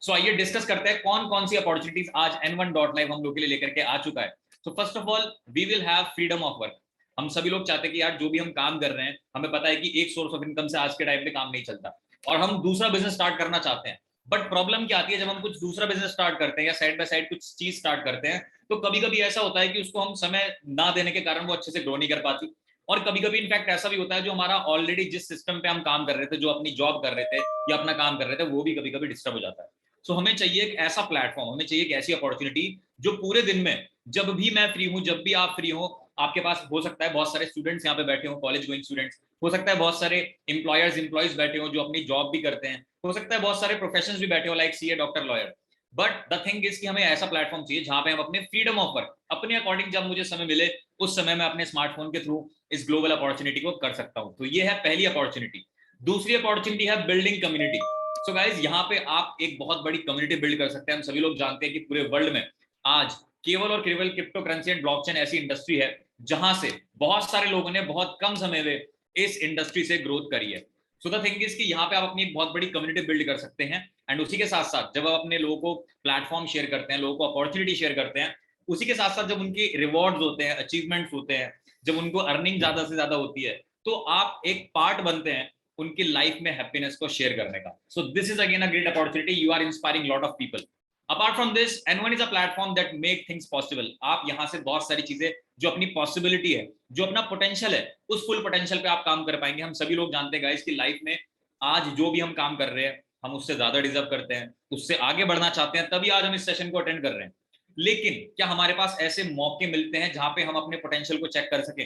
So आइए डिस्कस करते हैं कौन कौन सी अपॉर्चुनिटीज आज N1.live हम लोग के लिए लेकर के आ चुका है। So first of all, we will have freedom of work. हम सभी लोग चाहते हैं कि यार जो भी हम काम कर रहे हैं, हमें पता है कि एक सोर्स ऑफ इनकम से आज के टाइम पे काम नहीं चलता और हम दूसरा बिजनेस स्टार्ट करना चाहते हैं। बट प्रॉब्लम क्या आती है जब हम कुछ दूसरा बिजनेस स्टार्ट करते हैं या साइड बाय साइड कुछ चीज स्टार्ट करते हैं, तो कभी कभी ऐसा होता है कि उसको हम समय ना देने के कारण वो अच्छे से ग्रो नहीं कर पाती। और कभी कभी इनफैक्ट ऐसा भी होता है जो हमारा ऑलरेडी जिस सिस्टम पे हम काम कर रहे थे, जो अपनी जॉब कर रहे थे या अपना काम कर रहे थे, वो भी कभी कभी डिस्टर्ब हो जाता है। सो हमें चाहिए एक ऐसा प्लेटफॉर्म, हमें चाहिए एक ऐसी अपॉर्चुनिटी जो पूरे दिन में जब भी मैं फ्री हूं, जब भी आप फ्री हो, आपके पास हो सकता है बहुत सारे स्टूडेंट्स यहाँ पे बैठे हो, कॉलेज गोइंग स्टूडेंट्स, हो सकता है बहुत सारे एम्प्लॉयज बैठे हो जो अपनी जॉब भी करते हैं, हो सकता है बहुत सारे प्रोफेशंस भी बैठे हो like CA, doctor, lawyer. But the thing is कि हमें ऐसा प्लेटफॉर्म चाहिए जहां पे हम अपने फ्रीडम ऑफ वर्क, अपने अकॉर्डिंग जब मुझे समय मिले उस समय मैं अपने स्मार्टफोन के थ्रू इस ग्लोबल अपॉर्चुनिटी को कर सकता हूं। तो ये है पहली अपॉर्चुनिटी। दूसरी अपॉर्चुनिटी है बिल्डिंग कम्युनिटी। सो गाइज, यहाँ पे आप एक बहुत बड़ी कम्युनिटी बिल्ड कर सकते हैं। हम सभी लोग जानते हैं कि पूरे वर्ल्ड में आज केवल और केवल क्रिप्टो करेंसी एंड ब्लॉकचेन ऐसी इंडस्ट्री है जहां से बहुत सारे लोगों ने बहुत कम समय में इस इंडस्ट्री से ग्रोथ करी है। सो द थिंग इज कि यहाँ पे आप अपनी एक बहुत बड़ी कम्युनिटी बिल्ड कर सकते हैं। एंड उसी के साथ साथ जब आप अपने लोगों को प्लेटफॉर्म शेयर करते हैं, लोगों को अपॉर्चुनिटी शेयर करते हैं, उसी के साथ साथ जब उनके रिवॉर्ड्स होते हैं, अचीवमेंट्स होते हैं, जब उनको अर्निंग ज्यादा से ज्यादा होती है, तो आप एक पार्ट बनते हैं उनकी लाइफ में हैप्पीनेस को शेयर करने का। So this is again a great opportunity. You are inspiring lot of people. Apart from this, N1 is a platform that make things possible. आप यहाँ से बहुत सारी चीजें, जो अपनी पॉसिबिलिटी है, जो अपना पोटेंशियल है, उस फुल पोटेंशियल पे आप काम कर पाएंगे। हम सभी लोग जानते हैं गाइस कि लाइफ में आज जो भी हम काम कर रहे हैं, हम उससे ज्यादा डिजर्व करते हैं, उससे आगे बढ़ना चाहते हैं, तभी आज हम इस सेशन को अटेंड कर रहे हैं। लेकिन क्या हमारे पास ऐसे मौके मिलते हैं जहां पे हम अपने पोटेंशियल को चेक कर सकें?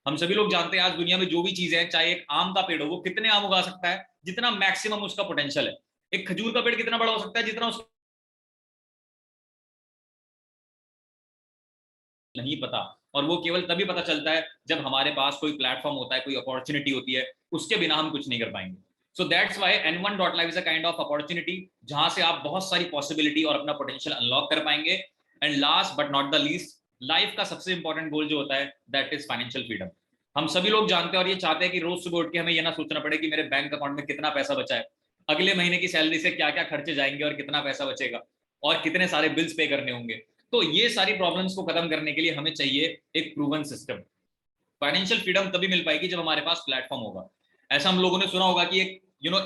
हम सभी लोग जानते हैं आज दुनिया में जो भी चीजें हैं, चाहे एक आम का पेड़ हो, वो कितने आम उगा सकता है? जितना मैक्सिमम उसका पोटेंशियल है। एक खजूर का पेड़ कितना बड़ा हो सकता है? जितना उसका नहीं पता। और वो केवल तभी पता चलता है जब हमारे पास कोई प्लेटफॉर्म होता है, कोई अपॉर्चुनिटी होती है, उसके बिना हम कुछ नहीं कर पाएंगे। So that's why N1.live is a kind of opportunity जहां से आप बहुत सारी पॉसिबिलिटी और अपना पोटेंशियल अनलॉक कर पाएंगे। And last but not the least, life का सबसे इंपॉर्टेंट गोल जो होता है, दैट इज फाइनेंशियल फ्रीडम। हम सभी लोग जानते हैं और ये चाहते हैं कि रोज सुबह उठ के हमें ये ना सोचना पड़े कि मेरे बैंक अकाउंट में कितना पैसा बचा है, अगले महीने की सैलरी से क्या क्या खर्चे जाएंगे और कितना पैसा बचेगा और कितने सारे बिल्स पे करने होंगे। तो ये सारी प्रॉब्लम्स को खत्म करने के लिए हमें चाहिए एक प्रूवन सिस्टम। फाइनेंशियल फ्रीडम तभी मिल पाएगी जब हमारे पास प्लेटफॉर्म होगा। ऐसा हम लोगों ने सुना होगा कि एक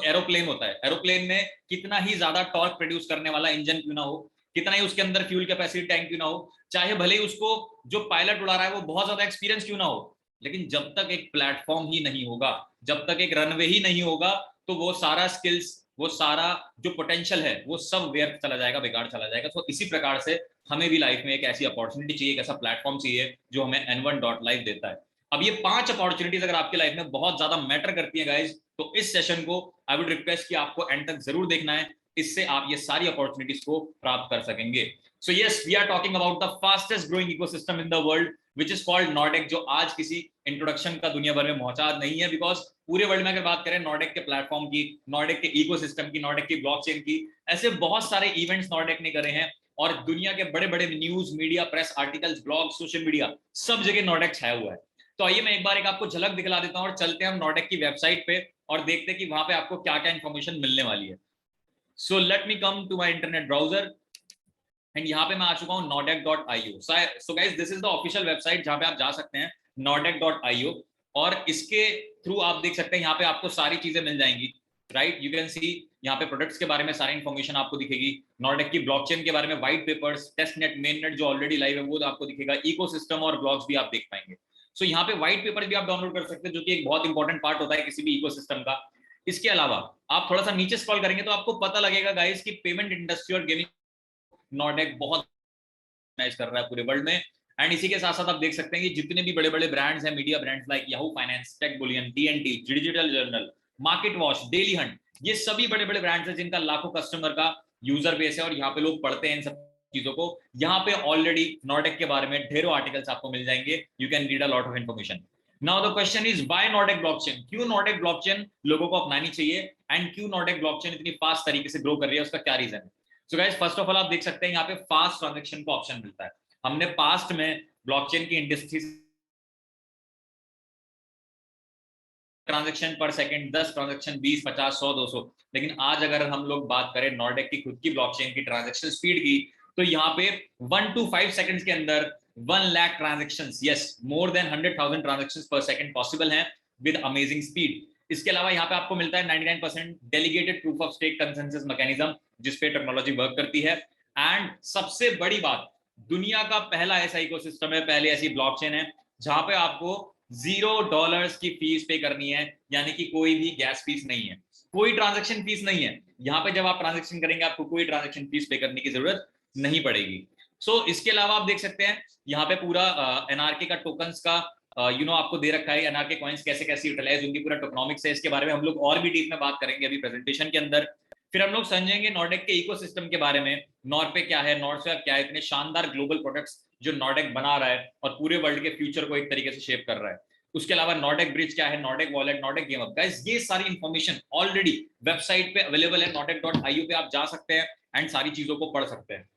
एरोप्लेन होता है, एरोप्लेन में कितना ही ज्यादा टॉर्क प्रोड्यूस करने वाला इंजन क्यों ना हो, कितना ही उसके अंदर फ्यूल कैपेसिटी टैंक क्यों ना हो, चाहे भले ही उसको जो पायलट उड़ा रहा है वो बहुत ज्यादा एक्सपीरियंस क्यों ना हो, लेकिन जब तक एक प्लेटफॉर्म ही नहीं होगा, जब तक एक रनवे ही नहीं होगा, तो वो सारा स्किल्स, वो सारा जो पोटेंशियल है, वो सब व्यर्थ चला जाएगा, बेकार चला जाएगा। तो इसी प्रकार से हमें भी लाइफ में एक ऐसी अपॉर्चुनिटी चाहिए, एक ऐसा प्लेटफॉर्म चाहिए जो हमें N1.live देता है। अब ये 5 अपॉर्चुनिटीज अगर आपकी लाइफ में बहुत ज्यादा मैटर करती है गाइज, तो इस सेशन को आई वुड रिक्वेस्ट कि आपको एंड तक जरूर देखना है, इससे आप ये सारी अपॉर्चुनिटीज को प्राप्त कर सकेंगे। So yes, we are talking about the fastest growing ecosystem in the world which is called Nordek, जो आज किसी इंट्रोडक्शन का दुनिया भर में मोहताज नहीं है, बिकॉज पूरे वर्ल्ड में अगर बात करें नॉर्डेक के प्लेटफॉर्म की, नॉर्डेक के इकोसिस्टम की, नॉर्डेक की ब्लॉकचेन की, ऐसे बहुत सारे इवेंट्स नॉर्डेक ने करे हैं और दुनिया के बड़े बड़े news media, press articles, blog, social media, सब जगह नॉर्डेक छाया हुआ है। तो आइए मैं एक बार आपको झलक दिखला देता हूं और चलते हैं हम नॉर्डेक की वेबसाइट पे और देखते हैं कि वहां पे आपको क्या क्या इंफॉर्मेशन मिलने वाली है। So let me come to my internet browser and यहाँ पे मैं आ चुका हूँ nordec.io। So guys, this is the official website जहाँ पे आप जा सकते हैं, nordec.io, और इसके थ्रू आप देख सकते हैं यहाँ पे आपको सारी चीजें मिल जाएंगी, राइट। यू कैन सी यहाँ पे प्रोडक्ट्स के बारे में सारी इंफॉर्मेशन आपको दिखेगी, नॉर्डेक की ब्लॉकचेन के बारे में white papers, test net, main net जो ऑलरेडी लाइव है वो आपको दिखेगा, इकोसिस्टम और ब्लॉग्स भी आप देख पाएंगे। सो यहाँ पे व्हाइट पेपर भी आप डाउनलोड कर सकते हैं, जो कि एक बहुत इंपॉर्टेंट पार्ट होता है किसी भी इकोसिस्टम का। इसके अलावा आप थोड़ा सा नीचे स्क्रॉल करेंगे तो आपको पता लगेगा गाइस कि पेमेंट इंडस्ट्री और गेमिंग नॉर्डेक बहुत मैच कर रहा है पूरे वर्ल्ड में। एंड इसी के साथ साथ आप देख सकते हैं कि जितने भी बड़े बड़े ब्रांड्स हैं, media brands like Yahoo Finance, Tech Bullion, TNT, Digital Journal, Market Watch, Daily Hunt, ये सभी बड़े बड़े ब्रांड्स हैं जिनका लाखों कस्टमर का यूजर बेस है और यहाँ पे लोग पढ़ते हैं इन सब चीजों को। यहाँ पे ऑलरेडी नॉर्डेक के बारे में ढेरों आर्टिकल्स आपको मिल जाएंगे, you can read a lot of information. Now the question is why Nordek blockchain, क्यों नॉर्डेक ब्लॉकचेन लोगों को अपनानी चाहिए एंड क्यों नॉर्डेक ब्लॉकचेन इतनी फास्ट तरीके से ग्रो कर रही है, उसका क्या रीजन है। So guys, first of all आप देख सकते हैं यहाँ पे फास्ट ट्रांजैक्शन का ऑप्शन मिलता है। हमने पास्ट में ब्लॉकचेन की इंडस्ट्री ट्रांजैक्शन पर सेकंड 10 ट्रांजैक्शन, 20, 50, 100, 200, लेकिन आज अगर हम लोग बात करें नॉर्डेक की खुद की ब्लॉकचेन की ट्रांजैक्शन स्पीड की, तो यहाँ पे 1 to 5 सेकंड्स के अंदर 1 lakh transactions, yes, more than 100,000 transactions per second possible हैं विद अमेजिंग स्पीड। इसके अलावा यहाँ पे आपको मिलता है 99% delegated proof of stake consensus mechanism, जिसपे टेक्नोलॉजी वर्क करती है। एंड सबसे बड़ी बात, दुनिया का पहला ऐसा इकोसिस्टम है, पहले ऐसी ब्लॉकचेन है जहां पे आपको $0 की फीस पे करनी है, यानी कि कोई भी गैस फीस नहीं है, कोई ट्रांजैक्शन फीस नहीं है। यहाँ पे जब आप ट्रांजैक्शन करेंगे आपको कोई ट्रांजैक्शन फीस पे करने की जरूरत नहीं पड़ेगी। सो इसके अलावा आप देख सकते हैं यहाँ पे पूरा एनआरके का टोकन्स का आपको दे रखा है, एनआरके कॉइन्स कैसे कैसे यूटिलाइज होंगी, पूरा टोकनॉमिक्स है। इसके बारे में हम लोग और भी डीप में बात करेंगे अभी प्रेजेंटेशन के अंदर। फिर हम लोग समझेंगे नॉर्डेक के इकोसिस्टम के बारे में, नॉर्पे क्या है, नॉर्डस्वैप क्या है, इतने शानदार ग्लोबल प्रोडक्ट्स जो नॉर्डेक बना रहा है और पूरे वर्ल्ड के फ्यूचर को एक तरीके से शेप कर रहा है। उसके अलावा नॉर्डेक ब्रिज क्या है, नॉर्डेक वॉलेट, नॉर्डेक गेम अप, गाइस ये सारी इंफॉर्मेशन ऑलरेडी वेबसाइट पे अवेलेबल है, nordec.io पे आप जा सकते हैं एंड सारी चीजों को पढ़ सकते हैं।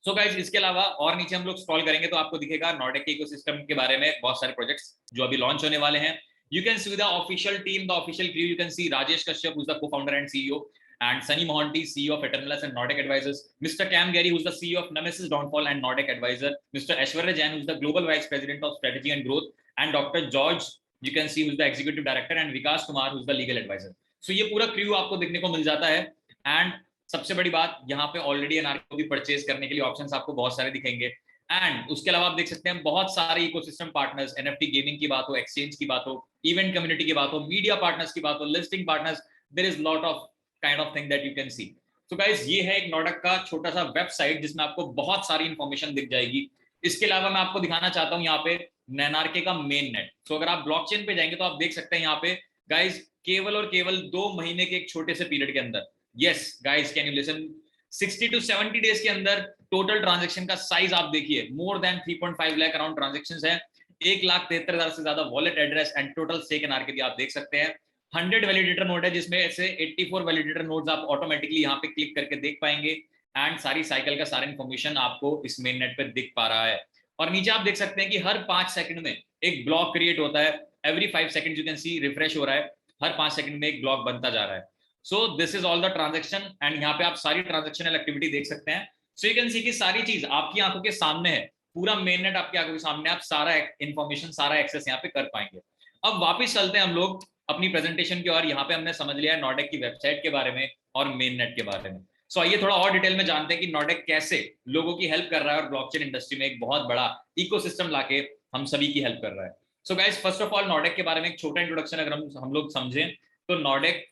सो गाइस, इसके अलावा और नीचे हम लोग स्क्रॉल करेंगे तो आपको दिखेगा नॉर्डेक के इकोसिस्टम के बारे में बहुत सारे प्रोजेक्ट्स जो अभी लॉन्च होने वाले हैं। You can see the official team, the official crew. You can see Rajesh Kashyap, who's the co-founder and CEO, and Sunny Mohanty, CEO of Eternalus and Nordic Advisors. Mr. Cam Gary, who's the CEO of Nemesis Downfall and Nordic Advisor. Mr. Aishwarya Jain, who's the Global Vice President of Strategy and Growth. And Dr. George, you can see, who's the Executive Director, and Vikas Kumar, who's the Legal Advisor. So ये पूरा crew आपको देखने को मिल जाता है। And सबसे बड़ी बात, यहाँ पे ऑलरेडी एनआरके को भी परचेज करने के लिए ऑप्शंस आपको बहुत सारे दिखेंगे। एंड उसके अलावा आप देख सकते हैं बहुत सारे इकोसिस्टम पार्टनर्स, एनएफटी गेमिंग की बात हो, एक्सचेंज की बात हो, इवेंट कम्युनिटी की बात हो, मीडिया पार्टनर्स की बात हो, listing partners, there is lot of kind of thing that you can see. So guys, ये है एक नॉर्डेक का छोटा सा वेबसाइट जिसमें आपको बहुत सारी इंफॉर्मेशन दिख जाएगी। इसके अलावा मैं आपको दिखाना चाहता हूँ यहाँ पे एनआरके का मेन नेट। सो अगर आप ब्लॉकचेन पे जाएंगे तो आप देख सकते हैं यहाँ पे गाइस केवल और केवल 2 महीने के एक छोटे से पीरियड के अंदर, yes guys can you listen, 60 to 70 days के अंदर टोटल ट्रांजैक्शन का साइज आप देखिए, more than 3.5 lakh around transactions है, 1,73,000 से ज्यादा wallet address and total stake NRK भी आप देख सकते हैं। 100 वैलिडेटर नोड है जिसमें से 84 वैलिडेटर नोड्स आप ऑटोमेटिकली यहाँ पे क्लिक करके देख पाएंगे एंड सारी साइकिल का सारा इंफॉर्मेशन आपको इस मेन नेट पे दिख पा रहा है। और नीचे आप देख सकते हैं कि हर 5 सेकंड में एक ब्लॉक क्रिएट होता है, every 5 second you can C refresh हो रहा है, हर 5 सेकंड में एक ब्लॉक बनता जा रहा है। सो this is all the transaction and यहाँ पे आप सारी ट्रांजैक्शनल एक्टिविटी देख सकते हैं। सो यू कैन सी कि सारी चीज आपकी आंखों के सामने है, पूरा मेन नेट आपकी आंखों के सामने, आप सारा इंफॉर्मेशन, सारा एक्सेस यहाँ पे कर पाएंगे। अब वापस चलते हैं हम लोग अपनी प्रेजेंटेशन की ओर। यहाँ पे हमने समझ लिया है नॉर्डेक की वेबसाइट के बारे में और मेन नेट के बारे में। सो आइए थोड़ा और डिटेल में जानते हैं कि नॉर्डेक कैसे लोगों की हेल्प कर रहा है और ब्लॉकचेन इंडस्ट्री में एक बहुत बड़ा इकोसिस्टम लाके हम सभी की हेल्प कर रहा है। So guys, first of all Nordek के बारे में एक छोटा इंट्रोडक्शन अगर हम लोग समझें तो नॉर्डेक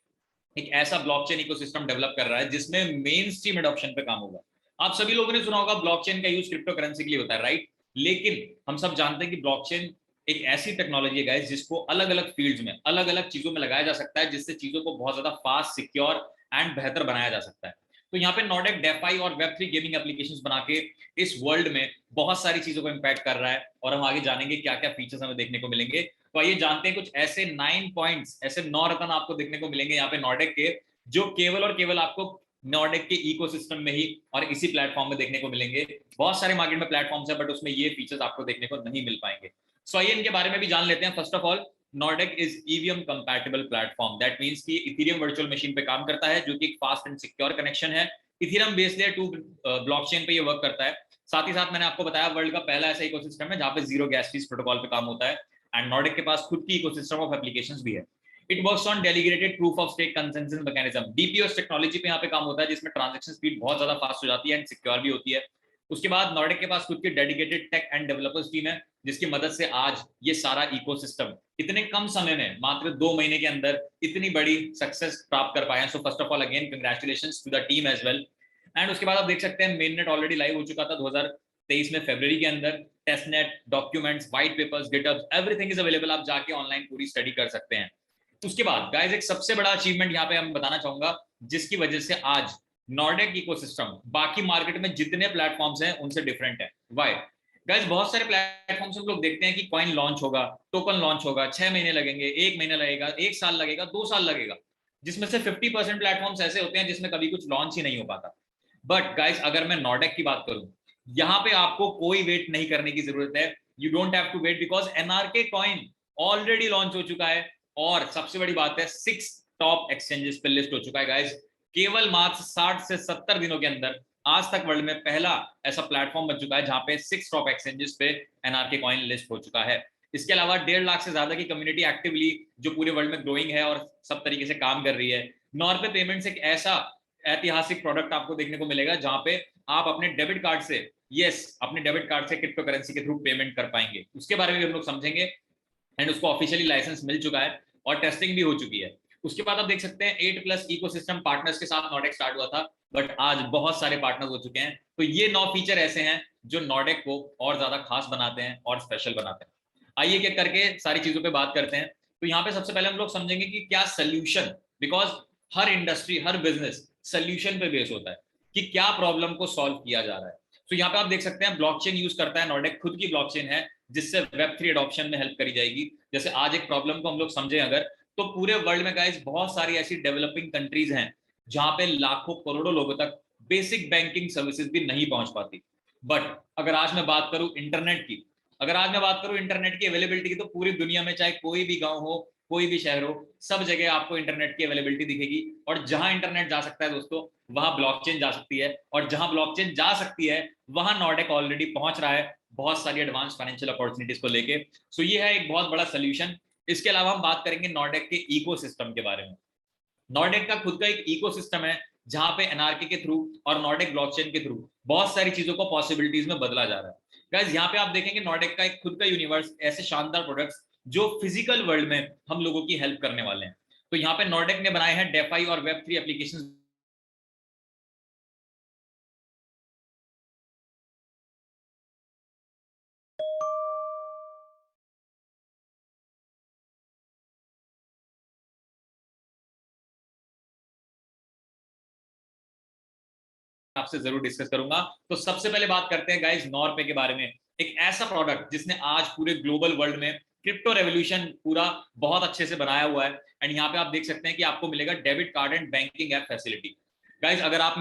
एक ऐसा ब्लॉकचेन इकोसिस्टम डेवलप कर रहा है जिसमें मेन स्ट्रीम एडॉप्शन पे काम होगा। आप सभी लोगों ने सुना होगा ब्लॉकचेन का यूज क्रिप्टो करेंसी के लिए होता है, राइट? लेकिन हम सब जानते हैं कि ब्लॉकचेन एक ऐसी टेक्नोलॉजी है गाइस जिसको अलग अलग फील्ड्स में अलग अलग चीजों में लगाया जा सकता है, जिससे चीजों को बहुत ज्यादा फास्ट, सिक्योर एंड बेहतर बनाया जा सकता है। तो यहाँ पे नॉर्डेक डेफाई और वेब3 गेमिंग एप्लीकेशंस बना के इस वर्ल्ड में बहुत सारी चीजों को इम्पैक्ट कर रहा है, और हम आगे जानेंगे क्या क्या फीचर्स हमें देखने को मिलेंगे। तो आइए जानते हैं कुछ ऐसे 9 पॉइंट्स, ऐसे 9 रत्न आपको देखने को मिलेंगे यहाँ पे नॉर्डेक के, जो केवल और केवल आपको नॉर्डेक के इकोसिस्टम में ही और इसी प्लेटफॉर्म में देखने को मिलेंगे। बहुत सारे मार्केट में प्लेटफॉर्म्स है, बट उसमें ये फीचर्स आपको देखने को नहीं मिल पाएंगे। सो आइए इनके बारे में भी जान लेते हैं। First of all, Nordek is EVM compatible platform. That means कि इथेरियम वर्चुअल मशीन पे काम करता है, जो कि एक फास्ट एंड सिक्योर कनेक्शन है। इथेरियम बेस्ड लेयर 2 ब्लॉकचेन पे ये वर्क करता है। साथ ही साथ मैंने आपको बताया वर्ल्ड का पहला ऐसा इकोसिस्टम है जहां पे जीरो गैस फीस प्रोटोकॉल पे काम होता है, एंड नॉर्डेक के पास खुद की इकोसिस्टम ऑफ एप्लीकेशंस भी है। It works on delegated proof of stake consensus mechanism. DPoS technology पे यहाँ पे काम होता है, जिसमें ट्रांजैक्शन स्पीड बहुत ज्यादा फास्ट हो जाती है एंड सिक्योर भी होती है। उसके बाद नॉर्डेक के पास खुद की dedicated tech and developers team है, जिसकी मदद से आज ये सारा इकोसिस्टम इतने कम समय में, मात्र 2 महीने के अंदर, इतनी बड़ी सक्सेस प्राप्त कर पाए हैं। So first of all again congratulations to the team as well. And उसके बाद आप देख सकते हैं मेननेट ऑलरेडी लाइव हो चुका था 2023 में फरवरी के अंदर। Testnet, documents, white papers, GitHub, everything is available. आप जाके ऑनलाइन पूरी स्टडी कर सकते हैं। उसके बाद गाइस एक सबसे बड़ा अचीवमेंट यहाँ पे हम बताना चाहूंगा, जिसकी वजह से आज नॉर्डेक इकोसिस्टम बाकी मार्केट में जितने प्लेटफॉर्म्स हैं उनसे डिफरेंट है। व्हाई गाइस, बहुत सारे प्लेटफॉर्म्स हम लोग देखते हैं कि कॉइन लॉन्च होगा, टोकन लॉन्च होगा, 6 महीने लगेंगे, 1 महीना लगेगा, 1 साल लगेगा, 2 साल लगेगा, जिसमें से 50% प्लेटफॉर्म्स ऐसे होते हैं जिसमें कभी कुछ लॉन्च ही नहीं हो पाता। बट गाइस, अगर मैं नॉर्डेक की बात करूं, यहाँ पे आपको कोई वेट नहीं करने की जरूरत है। You don't have to wait, because NRK coin already launch हो चुका है, और सबसे बड़ी बात है 6 टॉप एक्सचेंजेस पे लिस्ट हो चुका है गाइस। केवल मात्र 60 से 70 दिनों के अंदर आज तक वर्ल्ड में पहला ऐसा प्लेटफॉर्म बन चुका है जहां पे 6 टॉप एक्सचेंजेस पे एनआरके कॉइन लिस्ट हो चुका है। इसके अलावा 1.5 लाख से ज्यादा की कम्युनिटी एक्टिवली जो पूरे वर्ल्ड में ग्रोइंग है और सब तरीके से काम कर रही है। नॉर्वे पेमेंट्स एक ऐसा ऐतिहासिक प्रोडक्ट आपको देखने को मिलेगा जहां पे आप अपने डेबिट कार्ड से, अपने डेबिट कार्ड से क्रिप्टो करेंसी के थ्रू पेमेंट कर पाएंगे। उसके बारे में भी हम लोग समझेंगे, एंड उसको ऑफिशियली लाइसेंस मिल चुका है और टेस्टिंग भी हो चुकी है। उसके बाद आप देख सकते हैं 8+ इकोसिस्टम पार्टनर्स के साथ नॉर्डेक स्टार्ट हुआ था, बट आज बहुत सारे पार्टनर्स हो चुके हैं। तो ये 9 फीचर ऐसे हैं जो नॉर्डेक को और ज्यादा खास बनाते हैं और स्पेशल बनाते हैं। आइए एक करके सारी चीजों पे बात करते हैं। तो यहाँ पे सबसे पहले हम लोग समझेंगे कि क्या solution, because her industry, her business solution पे बेस होता है कि क्या प्रॉब्लम को सॉल्व किया जा रहा है। तो यहाँ पे आप देख सकते हैं ब्लॉकचेन यूज करता है नॉर्डेक, खुद की ब्लॉकचेन है जिससे वेब3 एडॉप्शन में हेल्प करी जाएगी। जैसे आज एक प्रॉब्लम को हम लोग समझें अगर, तो पूरे वर्ल्ड में गाइस बहुत सारी ऐसी डेवलपिंग कंट्रीज हैं जहां पे लाखों करोड़ों लोगों तक बेसिक बैंकिंग सर्विसेज भी नहीं पहुंच पाती। बट अगर आज मैं बात करूं इंटरनेट की, इंटरनेट की अवेलेबिलिटी की, तो पूरी दुनिया में चाहे कोई भी गांव हो, कोई भी शहर हो, सब जगह आपको इंटरनेट की अवेलेबिलिटी दिखेगी। और जहां इंटरनेट जा सकता है दोस्तों, वहां ब्लॉकचेन जा सकती है, और जहां ब्लॉकचेन जा सकती है वहां नॉर्डेक ऑलरेडी पहुंच रहा है बहुत सारी एडवांस फाइनेंशियल अपॉर्चुनिटीज को लेके। सो ये है एक बहुत बड़ा सोल्यूशन। इसके अलावा हम बात करेंगे नॉर्डेक के इकोसिस्टम के बारे में। नॉर्डेक का खुद का एक इकोसिस्टम है जहां पे एनआरके के थ्रू और नॉर्डेक ब्लॉकचेन के थ्रू बहुत सारी चीजों को पॉसिबिलिटीज में बदला जा रहा है। गाइस यहाँ पे आप देखेंगे नॉर्डेक का एक खुद का यूनिवर्स, ऐसे शानदार प्रोडक्ट्स जो फिजिकल वर्ल्ड में हम लोगों की हेल्प करने वाले हैं। तो यहाँ पे नॉर्डेक ने बनाए हैं डेफाई और वेब3 एप्लीकेशंस। आपसे जरूर डिस्कस करूंगा। तो सबसे पहले बात करते हैं गाइस नॉर्पे के बारे में, एक ऐसा प्रोडक्ट जिसने आज पूरे ग्लोबल वर्ल्ड में क्रिप्टो रेवोल्यूशन पूरा बहुत अच्छे से बनाया हुआ है। एंड यहाँ पे आप देख सकते हैं कि आपको मिलेगा debit card and banking app facility. Guys अगर आज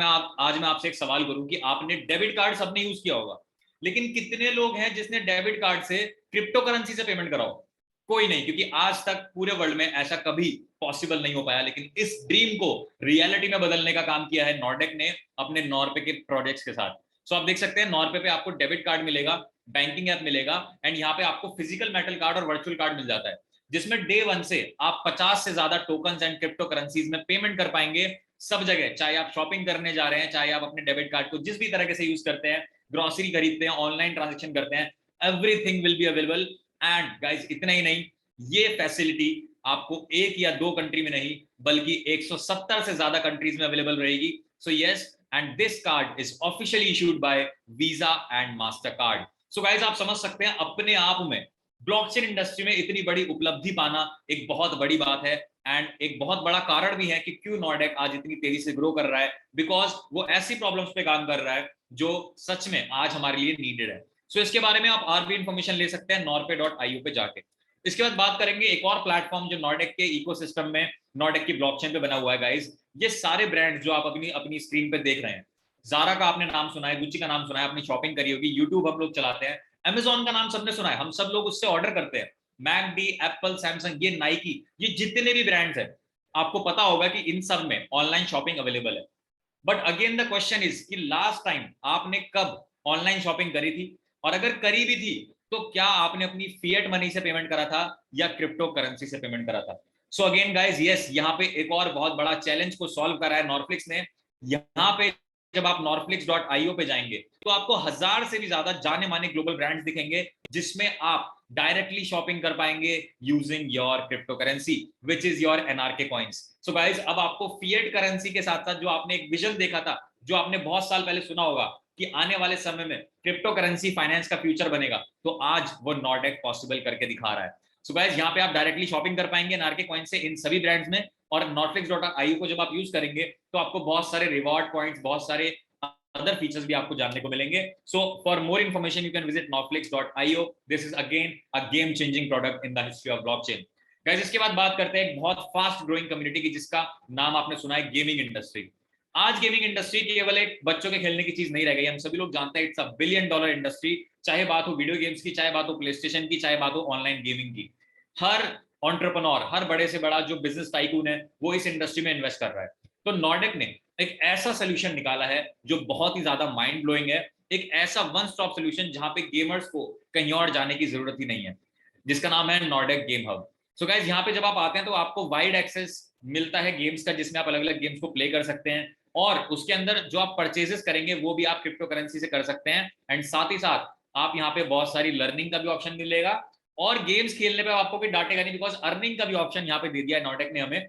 मैं आपसे एक सवाल करूं कि आपने डेबिट कार्ड सबने यूज किया होगा, लेकिन कितने लोग हैं जिसने डेबिट कार्ड से क्रिप्टो करेंसी से पेमेंट करा हो? कोई नहीं, क्योंकि आज तक पूरे वर्ल्ड में ऐसा कभी पॉसिबल नहीं हो पाया। लेकिन इस ड्रीम को रियलिटी में बदलने का काम किया है नॉर्डेक ने अपने नॉर्पे के प्रोजेक्ट्स के साथ। सो आप देख सकते हैं नॉर्पे पे आपको डेबिट कार्ड मिलेगा, बैंकिंग ऐप मिलेगा, एंड यहाँ पे आपको फिजिकल मेटल कार्ड और वर्चुअल कार्ड मिल जाता है, जिसमें डे 1 से आप 50 से ज्यादा टोकन्स एंड क्रिप्टो करेंसीज में पेमेंट कर पाएंगे सब जगह। चाहे आप शॉपिंग करने जा रहे हैं, चाहे आप अपने डेबिट कार्ड को जिस भी तरह से यूज करते हैं, ग्रोसरी खरीदते हैं, ऑनलाइन ट्रांजेक्शन करते हैं, everything will be available. And guys इतना ही नहीं, ये फैसिलिटी आपको 1 या 2 कंट्री में नहीं बल्कि 170 से ज्यादा कंट्रीज में अवेलेबल रहेगी। So yes, and this card is officially issued by visa and master card. So guys आप समझ सकते हैं अपने आप में ब्लॉकचेन इंडस्ट्री में इतनी बड़ी उपलब्धि पाना एक बहुत बड़ी बात है, एंड एक बहुत बड़ा कारण भी है कि क्यों नॉर्डेक आज इतनी तेजी से ग्रो कर रहा है, बिकॉज वो ऐसी प्रॉब्लम्स पे काम कर रहा है जो सच में आज हमारे लिए नीडेड है। सो इसके बारे में आप और भी इंफॉर्मेशन ले सकते हैं norpe.io पे जाके। इसके बाद बात करेंगे एक और प्लेटफॉर्म जो नॉर्डेक के इकोसिस्टम में, नॉर्डेक की ब्लॉकचेन पे बना हुआ है गाइस। ये सारे ब्रांड जो आप अपनी अपनी स्क्रीन पे देख रहे हैं, ज़ारा का आपने नाम सुना है, गुच्ची का नाम सुना है, आपने शॉपिंग करी होगी, यूट्यूब हम लोग चलाते हैं, अमेजॉन का नाम सबने सुना है, हम सब लोग उससे ऑर्डर करते हैं, मैकडी, एप्पल, सैमसंग, ये नाइकी, ये जितने भी ब्रांड्स हैं, आपको पता होगा कि इन सब में ऑनलाइन शॉपिंग अवेलेबल है। But again the question is कि लास्ट टाइम आपने कब ऑनलाइन शॉपिंग करी थी, और अगर करी भी थी तो क्या आपने अपनी फिएट मनी से पेमेंट करा था या क्रिप्टो करेंसी से पेमेंट करा था। सो अगेन गाइज, यस, यहाँ पे एक और बहुत बड़ा चैलेंज को सॉल्व करा है नॉर्फ्लिक्स ने। यहाँ पे जब आप norflix.io पे जाएंगे तो आपको 1000 से भी ज्यादा जाने माने ग्लोबल ब्रांड्स दिखेंगे, जिसमें आप डायरेक्टली शॉपिंग कर पाएंगे using your crypto currency which is your NRK coins. So guys, अब आपको फिएट करेंसी के साथ साथ जो आपने एक विजन देखा था, जो आपने बहुत साल पहले सुना होगा कि आने वाले समय में क्रिप्टो करेंसी फाइनेंस का फ्यूचर बनेगा, तो आज वो नॉर्डेक पॉसिबल करके दिखा रहा है। सो गाइज, यहाँ पे आप डायरेक्टली शॉपिंग कर पाएंगे एनआरके कॉइन से इन सभी ब्रांड्स में, और norflix.io को जब आप यूज करेंगे तो आपको बहुत सारे रिवॉर्ड पॉइंट्स, बहुत सारे अदर फीचर्स भी आपको जानने को मिलेंगे। So for more information you can visit norflix.io। This is again a game changing product in the history of blockchain. Guys, इसके बाद बात करते हैं एक बहुत फास्ट ग्रोइंग कम्युनिटी की, जिसका नाम आपने सुना है गेमिंग इंडस्ट्री। आज गेमिंग इंडस्ट्री केवल एक बच्चों के खेलने की चीज नहीं रह गई, हम सभी लोग जानते हैं इट्स अ $1 बिलियन इंडस्ट्री। चाहे बात हो वीडियो गेम्स की, चाहे बात हो प्ले स्टेशन की, चाहे बात हो ऑनलाइन गेमिंग की, हर एंटरप्रेन्योर, हर बड़े से बड़ा जो बिजनेस टाइकून है वो इस इंडस्ट्री में इन्वेस्ट कर रहा है। तो नॉर्डेक ने एक ऐसा सोल्यूशन निकाला है जो बहुत ही ज्यादा माइंड ब्लोइंग है, एक ऐसा वन स्टॉप सोल्यूशन जहां पे गेमर्स को कहीं और जाने की जरूरत ही नहीं है, जिसका नाम है नॉर्डेक गेम हब। सो गाइस, यहाँ पे जब आप आते हैं तो आपको वाइड एक्सेस मिलता है गेम्स का, जिसमें आप अलग अलग गेम्स को प्ले कर सकते हैं, और उसके अंदर जो आप परचेजेस करेंगे वो भी आप क्रिप्टो करेंसी से कर सकते हैं, एंड साथ ही साथ आप यहाँ पे बहुत सारी लर्निंग का भी ऑप्शन मिलेगा, और गेम्स खेलने पे आपको भी डांटेगा नहीं, बिकॉज अर्निंग का भी ऑप्शन यहाँ पे दे दिया है नॉर्डेक ने हमें।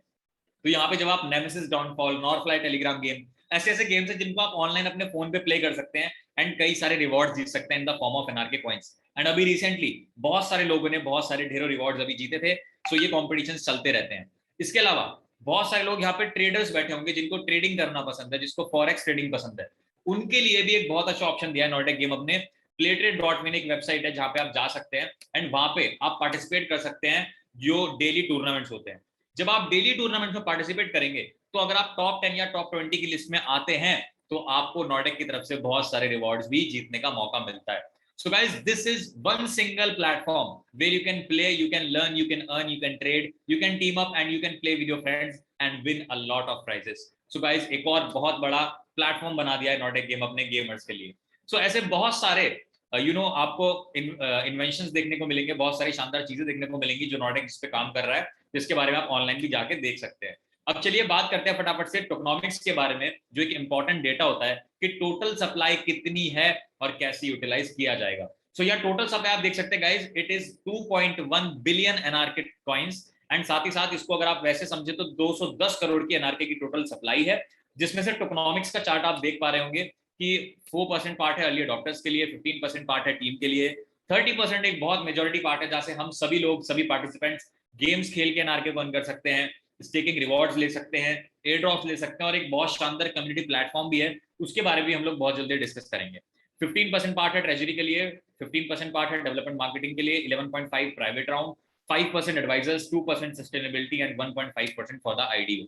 तो यहाँ पे जब आप नेमेसिस डाउनफॉल, नॉरफ्लाई टेलीग्राम गेम, ऐसे ऐसे गेम्स हैं जिनको आप ऑनलाइन अपने फोन पे प्ले कर सकते हैं, एंड कई सारे रिवॉर्ड्स जीत सकते हैं in the form of NRK coins. And अभी रिसेंटली बहुत सारे लोगों ने बहुत सारे ढेरों रिवॉर्ड्स अभी जीते थे। सो ये कॉम्पिटिशन चलते रहते हैं। इसके अलावा बहुत सारे लोग यहाँ पे ट्रेडर्स बैठे होंगे जिनको ट्रेडिंग करना पसंद है, जिसको फॉरेक्स ट्रेडिंग पसंद है, उनके लिए भी एक बहुत अच्छा ऑप्शन दिया है नॉर्डेक गेम अपने। playtrade.win एक वेबसाइट है जहां पे आप जा सकते हैं, एंड वहां पे आप पार्टिसिपेट कर सकते हैं जो डेली टूर्नामेंट्स होते हैं। जब आप डेली टूर्नामेंट में पार्टिसिपेट करेंगे तो अगर आप टॉप 10 या टॉप 20 की लिस्ट में आते हैं तो आपको नॉर्डेक की तरफ से बहुत सारे रिवॉर्ड्स भी जीतने का मौका मिलता है। So guys, this is one single platform where you can play, you can learn, you can earn, you can trade, you can team up and you can play with your friends and win a lot of prizes. So guys, एक और बहुत बड़ा platform बना दिया है नॉर्डेक game अपने gamers के लिए। So ऐसे बहुत सारे आपको इन्वेंशंस देखने को मिलेंगे, बहुत सारी शानदार चीजें देखने को मिलेंगी जो नॉर्डेक जिस पे काम कर रहा है, जिसके बारे में आप ऑनलाइन भी जाके देख सकते हैं। अब चलिए बात करते हैं फटाफट से टोकनॉमिक्स के बारे में, जो एक इंपॉर्टेंट डेटा होता है कि टोटल सप्लाई कितनी है और कैसे यूटिलाइज किया जाएगा। सो यहाँ टोटल सप्लाई आप देख सकते हैं guys, it is 2.1 billion NRK coins, and साथ ही साथ इसको अगर आप वैसे समझे तो 210 करोड़ की एनआरके की टोटल सप्लाई है, जिसमें से टोकनॉमिक्स का चार्ट आप देख पा रहे होंगे कि 4% पार्ट है अर्ली अडॉप्टर्स के लिए, 15% पार्ट है टीम के लिए, 30% एक बहुत मेजोरिटी पार्ट है जहां से हम सभी लोग, सभी पार्टिसिपेंट्स गेम्स खेल के एनआरके को अर्न कर सकते हैं, स्टेकिंग रिवॉर्ड्स ले सकते हैं, एयर ड्रॉप्स ले सकते हैं, और एक बहुत शानदार कम्युनिटी प्लेटफॉर्म भी है, उसके बारे में हम लोग बहुत जल्दी डिस्कस करेंगे। 15% पार्ट है ट्रेजरी के लिए, 15% पार्ट है डेवलपमेंट मार्केटिंग के लिए, 11.5 private round, 5% advisors, 2% sustainability and 1.5% for the IDO.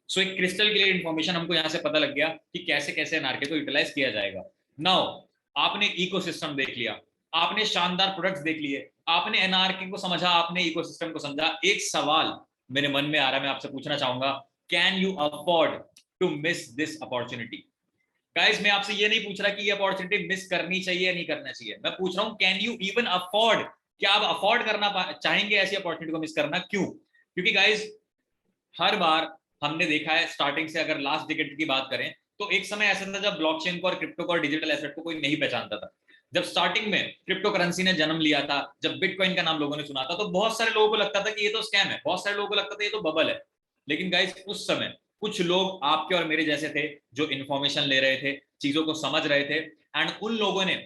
So एक क्रिस्टल क्लियर इन्फॉर्मेशन हमको यहाँ से पता लग गया कि कैसे कैसे एनआरके को यूटिलाइज किया जाएगा। नाउ आपने इकोसिस्टम देख लिया, आपने शानदार प्रोडक्ट्स देख लिए, आपने एनआरके को समझा, आपने इकोसिस्टम को समझा। एक सवाल मेरे मन में आ रहा है, मैं आपसे पूछना चाहूंगा, can you afford to miss this opportunity? Guys, मैं आपसे ये नहीं पूछ रहा कि ये अपॉर्चुनिटी मिस करनी चाहिए या नहीं करना चाहिए, मैं पूछ रहा हूं कैन यू इवन अफोर्ड, क्या आप अफोर्ड करना चाहेंगे ऐसी अपॉर्चुनिटी को मिस करना? क्यों? क्योंकि गाइस हर बार हमने देखा है, स्टार्टिंग से अगर लास्ट डिकेड की बात करें तो एक समय ऐसा था जब ब्लॉकचेन को और क्रिप्टो को और डिजिटल एसेट को कोई नहीं पहचानता था। जब स्टार्टिंग में क्रिप्टो करेंसी ने जन्म लिया था, जब बिटकॉइन का नाम लोगों ने सुना था, तो बहुत सारे लोगों को लगता था कि ये तो स्कैम है, बहुत सारे लोगों को लगता था ये तो बबल है। लेकिन गाइस उस समय कुछ लोग आपके और मेरे जैसे थे जो इंफॉर्मेशन ले रहे थे, चीजों को समझ रहे थे, एंड उन लोगों ने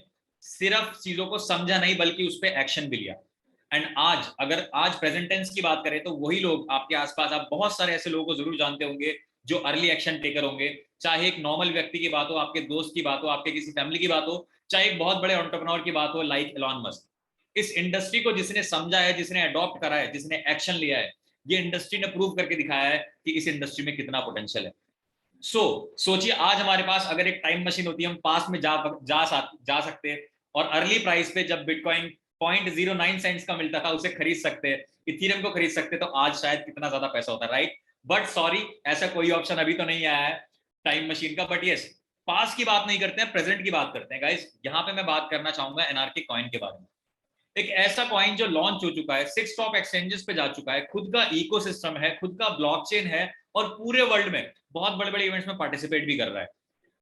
सिर्फ चीजों को समझा नहीं बल्कि उस पर एक्शन भी लिया। एंड आज अगर आज प्रेजेंट टेंस की बात करें तो वही लोग आपके आसपास, आप बहुत सारे ऐसे लोगों को जरूर जानते होंगे जो अर्ली एक्शन टेकर होंगे, चाहे एक नॉर्मल व्यक्ति की बात हो, आपके दोस्त की बात हो, आपके किसी फैमिली की बात हो, चाहे एक बहुत बड़े एंटरप्रेन्योर की बात हो लाइक एलन मस्क। इस इंडस्ट्री को जिसने समझा है, जिसने अडॉप्ट करा है, जिसने एक्शन लिया है, ये इंडस्ट्री ने प्रूव करके दिखाया है कि इस इंडस्ट्री में कितना पोटेंशियल है। सोचिए आज हमारे पास अगर एक टाइम मशीन होती है, हम पास में जा सकते हैं और अर्ली प्राइस पे जब बिटकॉइन 0.09 सेंट्स का मिलता था उसे खरीद सकते हैं, इथेरियम को खरीद सकते, तो आज शायद कितना ज्यादा पैसा होता है, राइट? बट सॉरी, ऐसा कोई ऑप्शन अभी तो नहीं आया है टाइम मशीन का। बट यस, पास की बात नहीं करते हैं, प्रेजेंट की बात करते हैं गाइस। यहाँ पे मैं बात करना चाहूंगा एनआरके कॉइन के बारे में। एक ऐसा कॉइन जो लॉन्च हो चुका है, 6 टॉप एक्सचेंजेस पे जा चुका है, खुद का इकोसिस्टम है, खुद का ब्लॉकचेन है और पूरे वर्ल्ड में बहुत बड़े बड़े इवेंट्स में पार्टिसिपेट भी कर रहा है।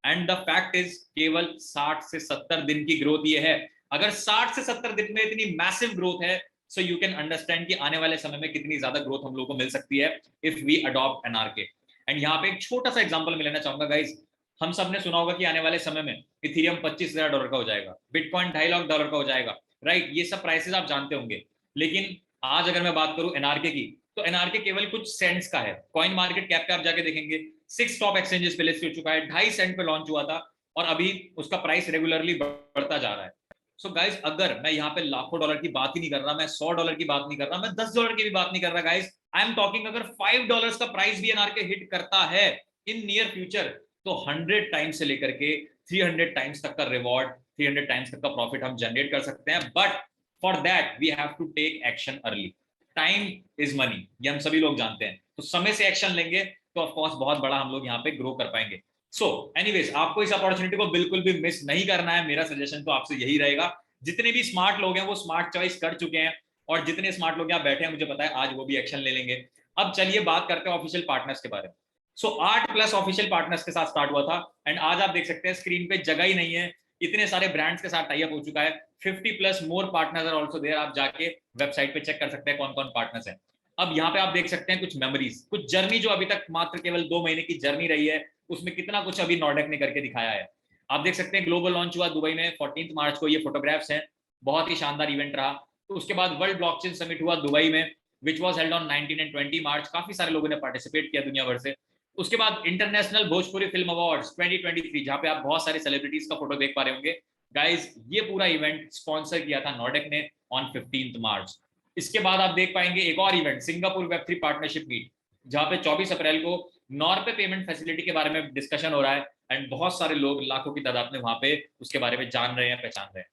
एंड द फैक्ट इज केवल 60 से 70 दिन की ग्रोथ ये है। अगर 60 से 70 दिन में इतनी मैसिव ग्रोथ है, सो यू कैन अंडरस्टैंड कि आने वाले समय में कितनी ज्यादा ग्रोथ हम लोगों को मिल सकती है if we adopt NRK. And यहाँ पे एक छोटा सा एग्जांपल मैं लेना चाहूंगा गाइस। हम सब ने सुना होगा कि आने वाले समय में इथेरियम $25,000 का हो जाएगा, बिटकॉइन $2.5 लाख का हो जाएगा, राइट? ये सब प्राइसेस आप जानते होंगे। लेकिन आज अगर मैं बात करूं एनआरके की, तो एनआरके केवल कुछ सेंट्स का है। कॉइन मार्केट कैप पे आप जाके देखेंगे 6 टॉप एक्सचेंजेस पे लिस्ट हो चुका है, 2.5 सेंट पे लॉन्च हुआ था और अभी उसका प्राइस रेगुलरली बढ़ता जा रहा है। सो गाइस, अगर मैं यहाँ पे लाखों डॉलर की बात ही नहीं कर रहा, मैं $100 की बात नहीं कर रहा, मैं $10 की भी बात नहीं कर रहा गाइस, आई एम टॉकिंग अगर $5 का प्राइस भी एनआरके हिट करता है इन नियर फ्यूचर, तो 100 टाइम्स से लेकर के 300 टाइम्स तक का रिवॉर्ड, 300 टाइम्स तक का प्रॉफिट हम जनरेट कर सकते हैं। But for that we have to take action early. Time is money, ये हम सभी लोग जानते हैं, तो समय से एक्शन लेंगे तो ऑफ कोर्स बहुत बड़ा हम लोग यहाँ पे ग्रो कर पाएंगे। सो एनीवेज, आपको इस अपॉर्चुनिटी को बिल्कुल भी मिस नहीं करना है। मेरा सजेशन तो आपसे यही रहेगा। जितने भी स्मार्ट लोग हैं वो स्मार्ट चॉइस कर चुके हैं और जितने स्मार्ट लोग यहाँ बैठे हैं मुझे पता है आज वो भी एक्शन ले लेंगे। अब चलिए बात करते हैं ऑफिशियल पार्टनर्स के बारे में। 8+ ऑफिशियल पार्टनर्स के साथ स्टार्ट हुआ था एंड आज आप देख सकते हैं स्क्रीन पे जगह ही नहीं है, इतने सारे ब्रांड्स के साथ टाई अप हो चुका है। 50+ मोर पार्टनर्स आर आल्सो देयर। आप जाके वेबसाइट पे चेक कर सकते हैं कौन कौन पार्टनर्स हैं। अब यहाँ पे आप देख सकते हैं कुछ मेमोरीज, कुछ जर्नी जो अभी तक मात्र केवल 2 महीने की जर्नी रही है, उसमें कितना कुछ अभी नॉर्डेक ने करके दिखाया है। आप देख सकते हैं ग्लोबल लॉन्च हुआ दुबई में 14 मार्च को, ये फोटोग्राफ्स हैं, बहुत ही शानदार इवेंट रहा। तो उसके बाद वर्ल्ड ब्लॉकचेन समिट हुआ दुबई में, which was held on 19 and 20 मार्च। काफी सारे लोगों ने पार्टिसिपेट किया दुनिया भर से। उसके बाद इंटरनेशनल भोजपुरी फिल्म अवार्ड्स 2023, जहां पे आप बहुत सारे सेलिब्रिटीज का फोटो देख पा रहे होंगे गाइस। ये पूरा इवेंट स्पॉन्सर किया था नॉर्डेक ने ऑन 15 मार्च। इसके बाद आप देख पाएंगे एक और इवेंट, सिंगापुर वेब3 पार्टनरशिप मीट, जहां पे 24 अप्रैल को नॉर्वे पेमेंट फैसिलिटी के बारे में डिस्कशन हो रहा है एंड बहुत सारे लोग लाखों की तादाद में वहां पे उसके बारे में जान रहे हैं, पहचान रहे हैं।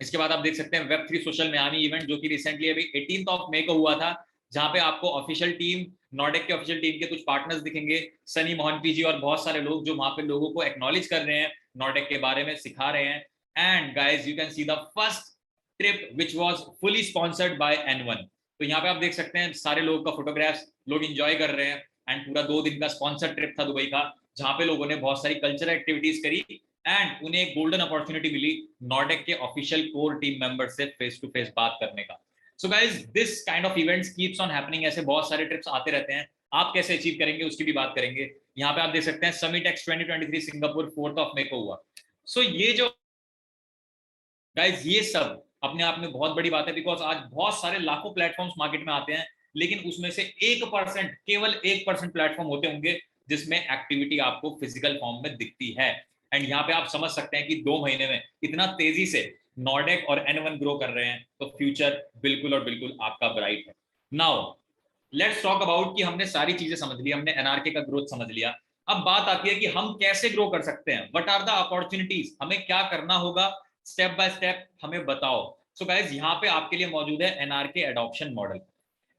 इसके बाद आप देख सकते हैं वेब3 सोशल मियामी इवेंट, जो कि रिसेंटली अभी 18 मई को हुआ था, जहां पे आपको ऑफिशियल टीम, नॉर्डेक के ऑफिशियल टीम के कुछ पार्टनर्स दिखेंगे, सनी मोहनपी जी और बहुत सारे लोग जो वहां पे लोगों को एक्नॉलेज कर रहे हैं, नॉर्डेक के बारे में सिखा रहे हैं। And guys you can see the first trip which was fully sponsored by N1। तो यहाँ पे आप देख सकते हैं सारे लोगों का फोटोग्राफ्स, लोग एंजॉय कर रहे हैं एंड पूरा 2 दिन का स्पॉन्सर ट्रिप था दुबई का, जहां पे लोगों ने बहुत सारी कल्चरल एक्टिविटीज करी एंड उन्हें एक गोल्डन अपॉर्चुनिटी मिली नॉर्डेक के ऑफिशियल कोर टीम मेंबर से फेस टू फेस बात करने का। So guys, this kind of events keeps on happening. ऐसे बहुत सारे ट्रिप्स आते रहते हैं, आप कैसे अचीव करेंगे उसकी भी बात करेंगे। यहाँ पे आप देख सकते हैं समिट एक्स 2023 सिंगापुर 4 मई को हुआ। सो ये जो गाइज, ये सब अपने आप में बहुत बड़ी बात है, बिकॉज आज बहुत सारे लाखों प्लेटफॉर्म्स मार्केट में आते हैं, लेकिन उसमें से 1%, केवल 1% प्लेटफॉर्म होते होंगे जिसमें एक्टिविटी आपको फिजिकल फॉर्म में दिखती है। एंड यहाँ पे आप समझ सकते हैं कि 2 महीने में इतना तेजी से नॉर्डेक और N1 ग्रो कर रहे हैं, तो फ्यूचर बिल्कुल और बिल्कुल आपका ब्राइट है। नाउ लेट्स टॉक अबाउट कि हमने सारी चीजें समझ ली, हमने एनआरके का ग्रोथ समझ लिया। अब बात आती है कि हम कैसे ग्रो कर सकते हैं, व्हाट आर द अपॉर्चुनिटीज, हमें क्या करना होगा, स्टेप बाय स्टेप हमें बताओ। सो गाइस, यहाँ पे आपके लिए मौजूद है NRK adoption model.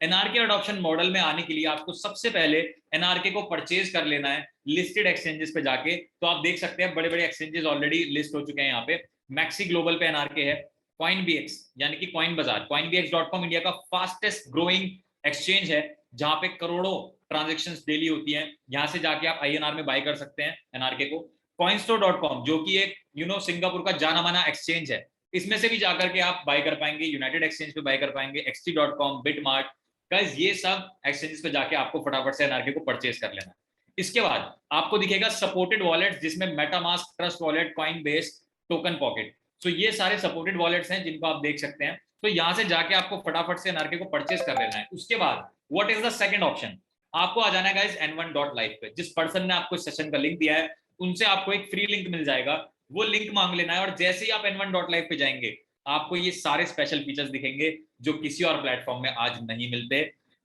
NRK adoption model में आने के लिए आपको सबसे पहले एनआरके को परचेज कर लेना है लिस्टेड एक्सचेंजेस पे जाके। तो आप देख सकते हैं बड़े बड़े एक्सचेंजेस ऑलरेडी लिस्ट हो चुके हैं। यहाँ पे मैक्सी ग्लोबल पे एनआरके है, CoinBX यानी कि कॉइन बाजार, coinbx.com इंडिया का फास्टेस्ट ग्रोइंग एक्सचेंज है, जहां पे करोड़ों ट्रांजेक्शन्स डेली होती हैं। यहाँ से जाके आप INR में बाय कर सकते हैं एनआरके को। coinstore.com जो कि एक सिंगापुर का जाना माना एक्सचेंज है, इसमें से भी जाकर के आप बाय कर पाएंगे, यूनाइटेड एक्सचेंज पे बाय कर पाएंगे, XT.com, बिटमार्ट। गाइस, ये सब एक्सचेंजेस पे जाके आपको फटाफट से एनआरके को परचेज कर लेना। इसके बाद आपको दिखेगा सपोर्टेड वॉलेट्स, जिसमें MetaMask, trust wallet, Coinbase, token pocket. तो ये सारे सपोर्टेड वॉलेट्स हैं जिनको आप देख सकते हैं। तो यहाँ से जाके आपको फटाफट से एनआरके को परचेस कर लेना है। उसके बाद what is the second option, आपको आ जाना है गाइस n1.live पे। जिस पर्सन ने आपको सेशन का लिंक दिया है उनसे आपको एक फ्री लिंक मिल जाएगा, वो लिंक मांग लेना है और जैसे ही आप n1.live पे जाएंगे आपको ये सारे स्पेशल फीचर्स दिखेंगे जो किसी और प्लेटफॉर्म में आज नहीं मिलते।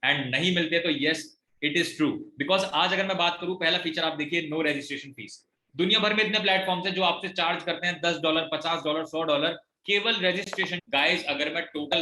एंड नहीं मिलते तो yes it is true, because आज अगर मैं बात करूं, पहला फीचर आप देखिए, नो रजिस्ट्रेशन फीस। दुनिया भर में इतने प्लेटफॉर्म्स हैं जो आपसे चार्ज करते हैं $10, $50, $100 केवल रजिस्ट्रेशन। गाइस अगर मैं टोटल